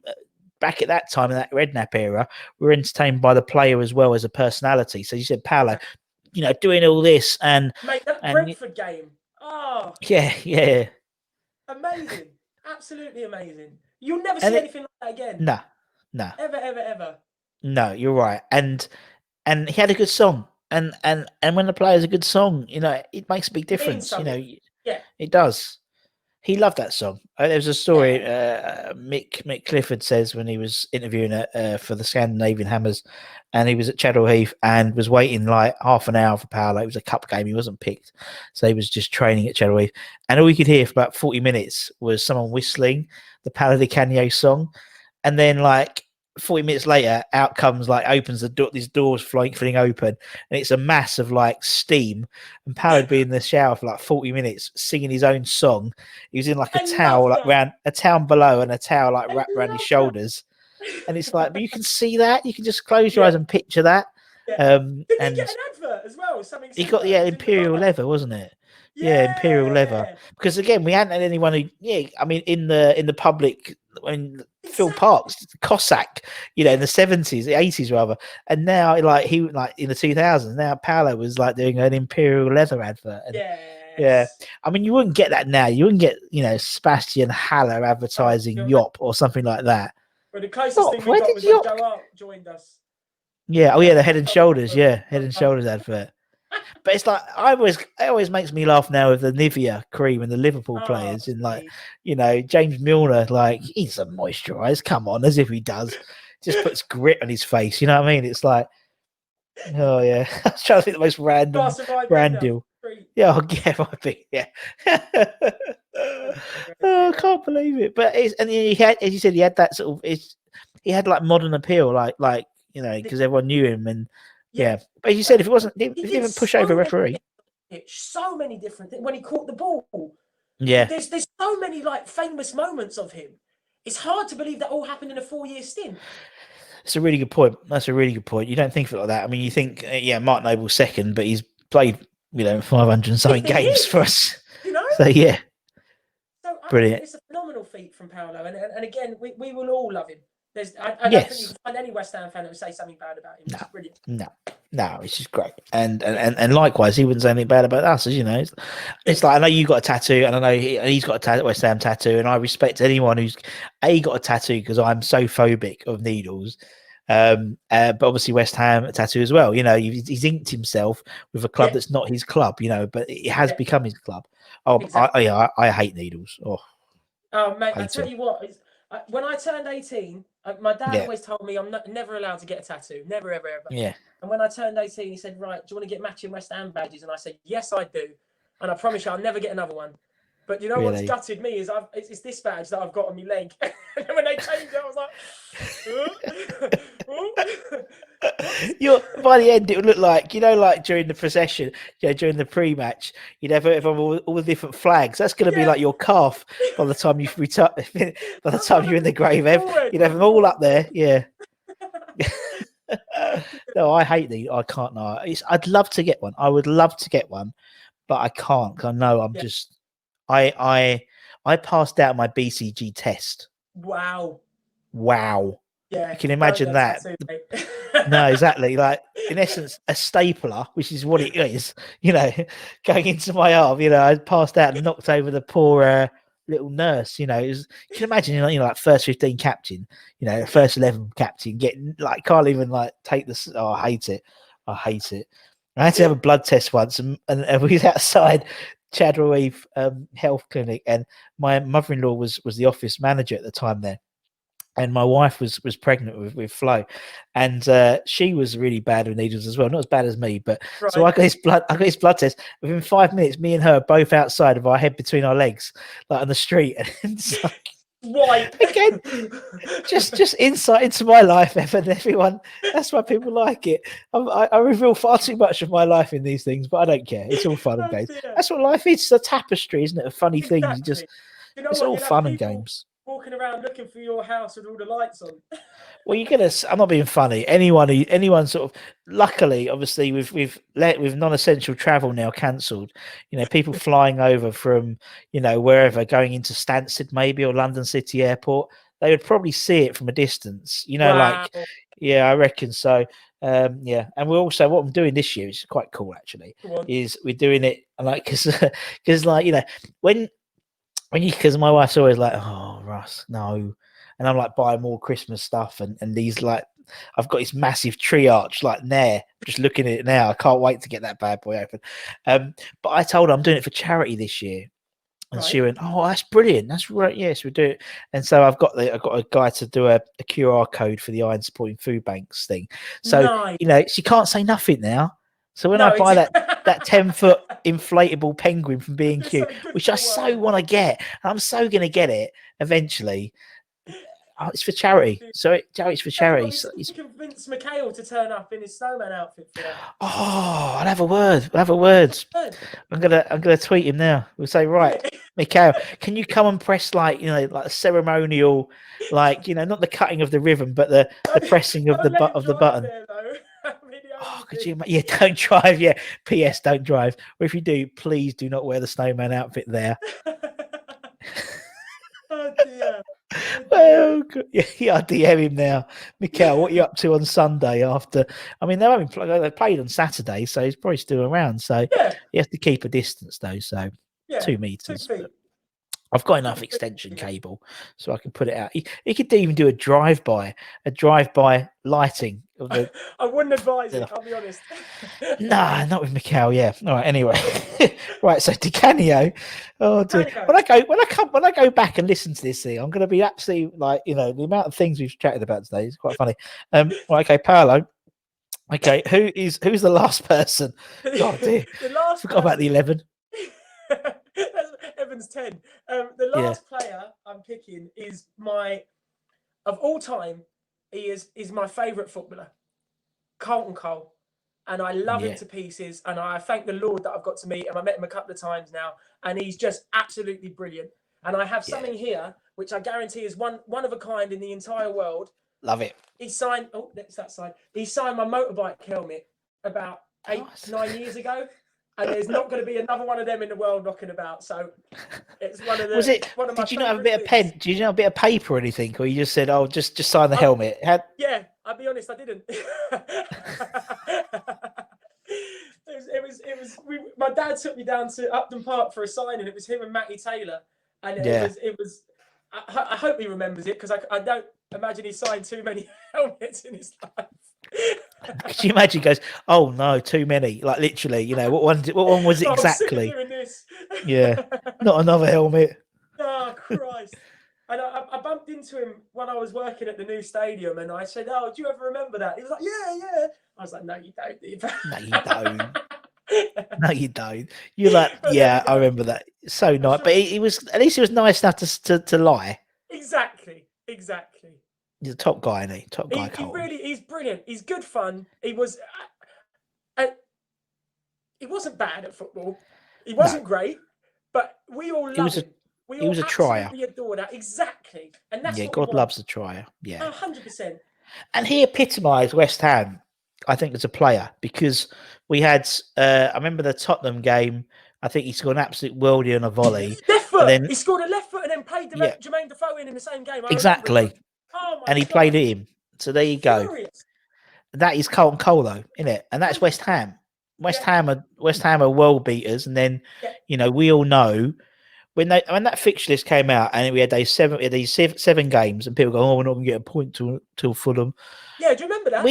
[SPEAKER 1] back at that time in that Redknapp era, we were entertained by the player as well as a personality. So you said Paolo, doing all this and
[SPEAKER 2] Mate, that Brentford game. Oh,
[SPEAKER 1] yeah,
[SPEAKER 2] amazing. Absolutely amazing. You'll never
[SPEAKER 1] and
[SPEAKER 2] see anything like that again.
[SPEAKER 1] No.
[SPEAKER 2] Ever, ever, ever.
[SPEAKER 1] No, you're right. And he had a good song. And when the player's a good song, it makes a big difference.
[SPEAKER 2] Yeah.
[SPEAKER 1] It does. He loved that song. There was a story Mick Clifford says when he was interviewing for the Scandinavian Hammers, and he was at Chadwell Heath and was waiting like half an hour for Paolo. It was a cup game. He wasn't picked. So he was just training at Chadwell Heath. And all you could hear for about 40 minutes was someone whistling the Paolo Di Canio song. And then 40 minutes later, out comes opens the door, these doors flying open, and it's a mass of steam. And Paolo would be in the shower for 40 minutes singing his own song. He was in a towel round a towel below and a towel wrapped around his shoulders. And it's but you can see that. You can just close your eyes and picture that.
[SPEAKER 2] Yeah. Did
[SPEAKER 1] and
[SPEAKER 2] he get an advert as well? Something
[SPEAKER 1] he got Imperial leather, wasn't it? Yeah, Imperial leather. Because again, we hadn't had anyone who, I mean, in the public, when Phil Parks, Cossack, in the 70s, the 80s rather, and now he in the 2000s. Now Paolo was doing an Imperial leather advert. And, yeah, I mean, you wouldn't get that now. You wouldn't get Sebastian Haller advertising Yop or something like that.
[SPEAKER 2] Well, the closest thing we got was when Joe Hart joined us.
[SPEAKER 1] Yeah, the Head and Shoulders, Head and Shoulders advert. But it's it always makes me laugh now with the Nivea cream and the Liverpool players and James Milner, he's a moisturised. Come on, as if he does. Just puts grit on his face. You know what I mean? It's oh yeah. I was trying to think the most random brand deal. Yeah, might be. Yeah. I can't believe it. But he had, as you said, he had that sort of. He had modern appeal, because everyone knew him and. Yeah, but as you said, if he didn't push over a referee.
[SPEAKER 2] So many different things when he caught the ball.
[SPEAKER 1] Yeah,
[SPEAKER 2] there's so many famous moments of him. It's hard to believe that all happened in a 4-year stint.
[SPEAKER 1] It's a really good point. That's a really good point. You don't think of it like that. I mean, you think, Mark Noble's second, but he's played, 500 and something games for us. So yeah.
[SPEAKER 2] So brilliant. It's a phenomenal feat from Paolo, and again, we will all love him. I don't think you can find any West Ham fan that would say something bad about him. It's brilliant.
[SPEAKER 1] No, it's just great. And likewise, he wouldn't say anything bad about us, as you know. It's I know you got a tattoo, and I know he's got a West Ham tattoo, and I respect anyone who's got a tattoo because I'm so phobic of needles. But obviously West Ham a tattoo as well. He's inked himself with a club that's not his club. But it has become his club. Oh, exactly. I hate needles.
[SPEAKER 2] Oh mate, I tell you what. When I turned 18, my dad always told me I'm never allowed to get a tattoo. Never, ever, ever.
[SPEAKER 1] Yeah.
[SPEAKER 2] And when I turned 18, he said, right, do you want to get matching West Ham badges? And I said, yes, I do. And I promise you, I'll never get another one. But what's gutted me is it's this badge that I've got on my leg. And when they changed it, I was like,
[SPEAKER 1] by the end, it would look like, during the procession, during the pre-match, you'd have all the different flags. That's going to be like your calf by the time you retire, by the time you're in the grave. You'd have them all up there. Yeah. No, I hate these. I can't. No, I'd love to get one. I would love to get one, but I can't because I know I'm just. I passed out my BCG test.
[SPEAKER 2] Wow. Yeah,
[SPEAKER 1] You can
[SPEAKER 2] don't
[SPEAKER 1] imagine
[SPEAKER 2] get a
[SPEAKER 1] that.
[SPEAKER 2] tattoo, mate.
[SPEAKER 1] No, exactly. Like in essence, a stapler, which is what it is. Going into my arm. I passed out and knocked over the poor little nurse. You can imagine, like first 15 captain, first 11 captain getting like can't even like take this. Oh, I hate it. I hate it. I had to have a blood test once, and we was outside Chadwell Health Clinic, and my mother-in-law was the office manager at the time there. And my wife was pregnant with Flo, and she was really bad with needles as well. Not as bad as me, but so
[SPEAKER 2] Right.
[SPEAKER 1] I got his blood test. Within 5 minutes, me and her are both outside with our head between our legs, like on the street. And it's like,
[SPEAKER 2] White.
[SPEAKER 1] again, just insight into my life, Evan. Everyone, that's why people like it. I reveal far too much of my life in these things, but I don't care. It's all fun and
[SPEAKER 2] Oh,
[SPEAKER 1] games.
[SPEAKER 2] dear.
[SPEAKER 1] That's what life is. It's a tapestry, isn't it? Of funny things.
[SPEAKER 2] Exactly. You know
[SPEAKER 1] It's
[SPEAKER 2] what?
[SPEAKER 1] all
[SPEAKER 2] You'll have
[SPEAKER 1] fun and
[SPEAKER 2] people
[SPEAKER 1] games.
[SPEAKER 2] walking around looking for your house with all the lights on.
[SPEAKER 1] Well, I'm not being funny. Anyone sort of. Luckily, obviously, with non-essential travel now cancelled. People flying over from wherever going into Stansted maybe or London City Airport, they would probably see it from a distance.
[SPEAKER 2] Wow.
[SPEAKER 1] Yeah, I reckon so. Yeah, and we're also what I'm doing this year is quite cool actually. Is we're doing it like because when you because my wife's always like, oh Russ, no, and I'm like buying more Christmas stuff and these like I've got this massive tree arch like there. Just looking at it now, I can't wait to get that bad boy open. But I told her I'm doing it for charity this year, and she went, "Oh, that's brilliant! That's right. Yes, we do it." And so I've got a guy to do a QR code for the Iron Supporting Food Banks thing. So
[SPEAKER 2] Nice.
[SPEAKER 1] she can't say nothing now. So when
[SPEAKER 2] No,
[SPEAKER 1] I buy that 10-foot inflatable penguin from B&Q, which I so want to get, and I'm so going to get it eventually. Oh, it's for charity. So it's for charity. So
[SPEAKER 2] you convince Mikhail to turn up in his snowman outfit for that.
[SPEAKER 1] Oh, I'll have a word. I'm gonna tweet him now. We'll say, right, Mikhail, can you come and press like a ceremonial, not the cutting of the ribbon, but the pressing of the button.
[SPEAKER 2] There,
[SPEAKER 1] Oh, could you? Yeah, don't drive. Yeah. P.S. Don't drive. Or if you do, please do not wear the snowman outfit there.
[SPEAKER 2] Oh dear.
[SPEAKER 1] Oh, yeah, I DM him now. Mikhail, what are you up to on Sunday after? I mean, they played on Saturday, so he's probably still around. So he has to keep a distance, though. So 2 meters.
[SPEAKER 2] 2 feet.
[SPEAKER 1] I've got enough extension cable, so I can put it out. He could even do a drive-by lighting of the.
[SPEAKER 2] I wouldn't advise it. I'll be honest.
[SPEAKER 1] Nah, not with Mikhail. Yeah. All right. Anyway, right. So DiCanio. Oh dear. When I go back and listen to this thing, I'm going to be absolutely like the amount of things we've chatted about today is quite funny. Right, okay, Paolo. Okay, who's the last person? Oh dear.
[SPEAKER 2] The last.
[SPEAKER 1] Forgot about the 11.
[SPEAKER 2] Evan's 10. The last player I'm picking is of all time. He is my favourite footballer, Carlton Cole, and I love him to pieces. And I thank the Lord that I've got to meet him. I met him a couple of times now, and he's just absolutely brilliant. And I have something here which I guarantee is one of a kind in the entire world.
[SPEAKER 1] Love it.
[SPEAKER 2] He signed. Oh, that's that side. He signed my motorbike helmet about 9 years ago. And there's not going to be another one of them in the world knocking about. So it's one of the.
[SPEAKER 1] Did you not have a bit of pen? Did you not have a bit of paper or anything, or you just said, "Oh, just sign the helmet"?
[SPEAKER 2] Yeah, I'll be honest, I didn't. It was. My dad took me down to Upton Park for a signing. It was him and Matty Taylor, and it was. I hope he remembers it because I don't imagine he signed too many helmets in his life.
[SPEAKER 1] Could you imagine? He goes, oh no, too many. Like literally, what one was it exactly?
[SPEAKER 2] I'm sick of doing this.
[SPEAKER 1] Yeah, not another helmet.
[SPEAKER 2] Oh Christ! And I bumped into him when I was working at the new stadium, and I said, "Oh, do you ever remember that?" He was like, "Yeah." I was like, "No, you don't."
[SPEAKER 1] No, you don't. No, you don't. You're like, yeah, I remember that. So nice, sure. But he was at least he was nice enough to lie.
[SPEAKER 2] Exactly.
[SPEAKER 1] He's a top guy, isn't he? Top guy.
[SPEAKER 2] He's brilliant. He's good fun. He wasn't bad at football. He wasn't great, but we all loved him. He was a trier. We adored that. Exactly. And that's what
[SPEAKER 1] God loves a trier. Yeah.
[SPEAKER 2] 100%.
[SPEAKER 1] And he epitomised West Ham, I think, as a player, because we had I remember the Tottenham game. I think he scored an absolute worldie on a volley.
[SPEAKER 2] Left foot. He scored a left foot and then played Jermaine Defoe in the same game.
[SPEAKER 1] Exactly.
[SPEAKER 2] Oh my
[SPEAKER 1] and he
[SPEAKER 2] God.
[SPEAKER 1] played him. So there you go.
[SPEAKER 2] Furious.
[SPEAKER 1] That is Carlton Cole, though, isn't it? And that's West Ham. West Ham are world beaters, and then we all know when that fixture list came out, and we had these seven games, and people go, "Oh, we're not going to get a point till Fulham."
[SPEAKER 2] Yeah, do you remember that?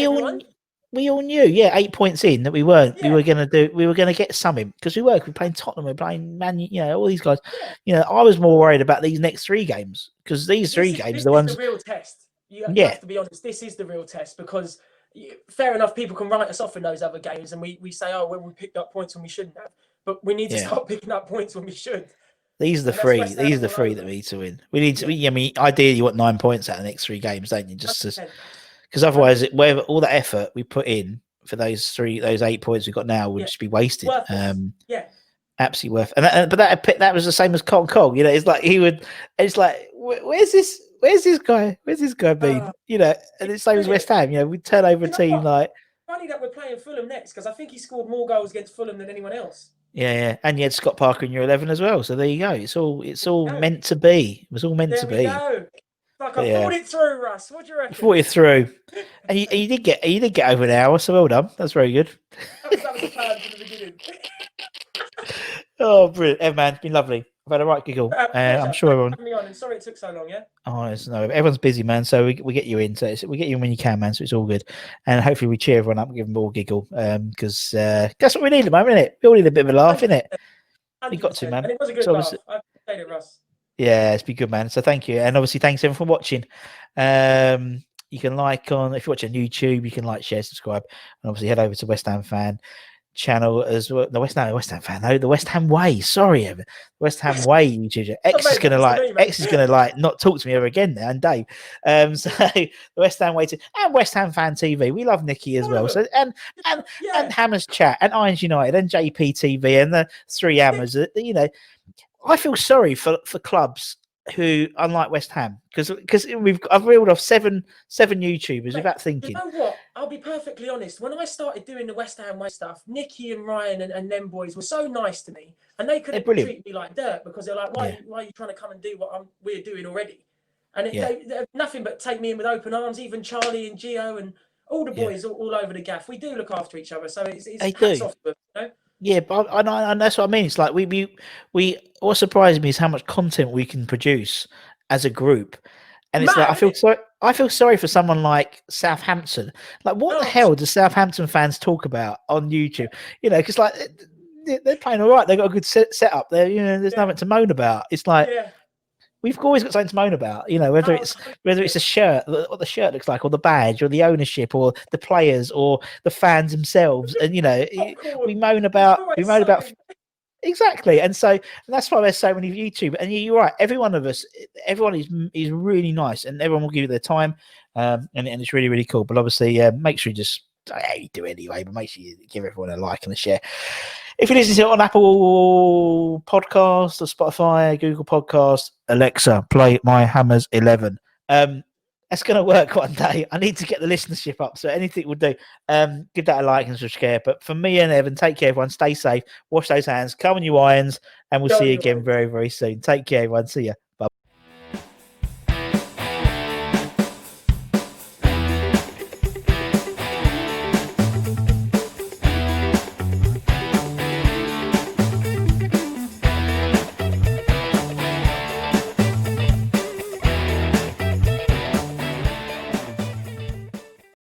[SPEAKER 1] We all knew, 8 points in, that we were going to get something, because we're playing Tottenham, we're playing Man, all these guys.
[SPEAKER 2] Yeah.
[SPEAKER 1] I was more worried about these next 3 games, because these three games, the ones,
[SPEAKER 2] the real test. You have to be honest. This is the real test, because fair enough, people can write us off in those other games, and we say, oh, well, we picked up points when we shouldn't have, but we need to start picking up points when we should.
[SPEAKER 1] These are the three. These are the 3 that we need to win. We need to. I mean, ideally, you want 9 points out of the next 3 games, don't you? Just because otherwise, whatever all the effort we put in for those 8 points we've got now would just be wasted. Absolutely worth. And but that was the same as Cotton Cole. It's like he would. It's like, where's this guy? Where's this guy been? And it's same as West Ham. We turn over a team like.
[SPEAKER 2] Funny that we're playing Fulham next, because I think he scored more goals against Fulham than anyone else.
[SPEAKER 1] Yeah, and you had Scott Parker in your 11 as well. So there you go. It's all meant to be. It was all meant to be.
[SPEAKER 2] Go. Like I thought it through, Russ. What do you reckon?
[SPEAKER 1] Thought it through, and you did get over an hour. So well done. That's very good.
[SPEAKER 2] That was the plan from the beginning.
[SPEAKER 1] Oh, brilliant, Ev, man, it's been lovely. I've had a right giggle. I'm sure everyone.
[SPEAKER 2] Me on, and sorry it took so long. Yeah.
[SPEAKER 1] Oh, no, everyone's busy, man. So we get you in. So we get you in when you can, man. So it's all good, and hopefully we cheer everyone up and give them all giggle. Because that's what we need at the moment, isn't it? We all need a bit of a laugh, innit? We got to, man.
[SPEAKER 2] And it was a good laugh. I played it, Russ.
[SPEAKER 1] Yeah, it's been good, man. So thank you, and obviously thanks everyone for watching. You can like if you're watching YouTube, you can like, share, subscribe, and obviously head over to West Ham Fan channel as well. The West Ham Fan, no, the West Ham Way. Sorry, Evan. West Ham Way YouTube. X is gonna not talk to me ever again now, and Dave. So the West Ham Way and West Ham Fan TV. We love Nikki as well. So and Hammers Chat and Irons United and JP TV and the 3 Hammers. I feel sorry for clubs who, unlike West Ham, because I've reeled off seven YouTubers without thinking.
[SPEAKER 2] You know what? I'll be perfectly honest. When I started doing the West Ham Way stuff, Nicky and Ryan and them boys were so nice to me, and they couldn't treat me like dirt, because they're like, why are you trying to come and do what we're doing already? And they're nothing but take me in with open arms. Even Charlie and Gio and all the boys all over the gaff. We do look after each other, so it's hats off to them,
[SPEAKER 1] Yeah, but and that's what I mean. It's like we what surprised me is how much content we can produce as a group, and it's like I feel sorry for someone like Southampton. Like, what the hell do Southampton fans talk about on YouTube? Because like they're playing all right. They've got a good setup there. There's nothing to moan about. It's like. We've always got something to moan about, whether it's a shirt, what the shirt looks like, or the badge, or the ownership, or the players, or the fans themselves, and we moan about exactly, and that's why there's so many YouTube. And you're right, everyone is really nice, and everyone will give you their time, and it's really, really cool. But obviously, make sure you just you do it anyway, but make sure you give everyone a like and a share. If you listen to it on Apple Podcasts or Spotify, Google Podcasts, Alexa, play My Hammers 11. That's going to work one day. I need to get the listenership up, so anything will do. Give that a like and subscribe. But for me and Evan, take care, everyone. Stay safe. Wash those hands. Come on, you irons. And we'll see you again very, very soon. Take care, everyone. See ya.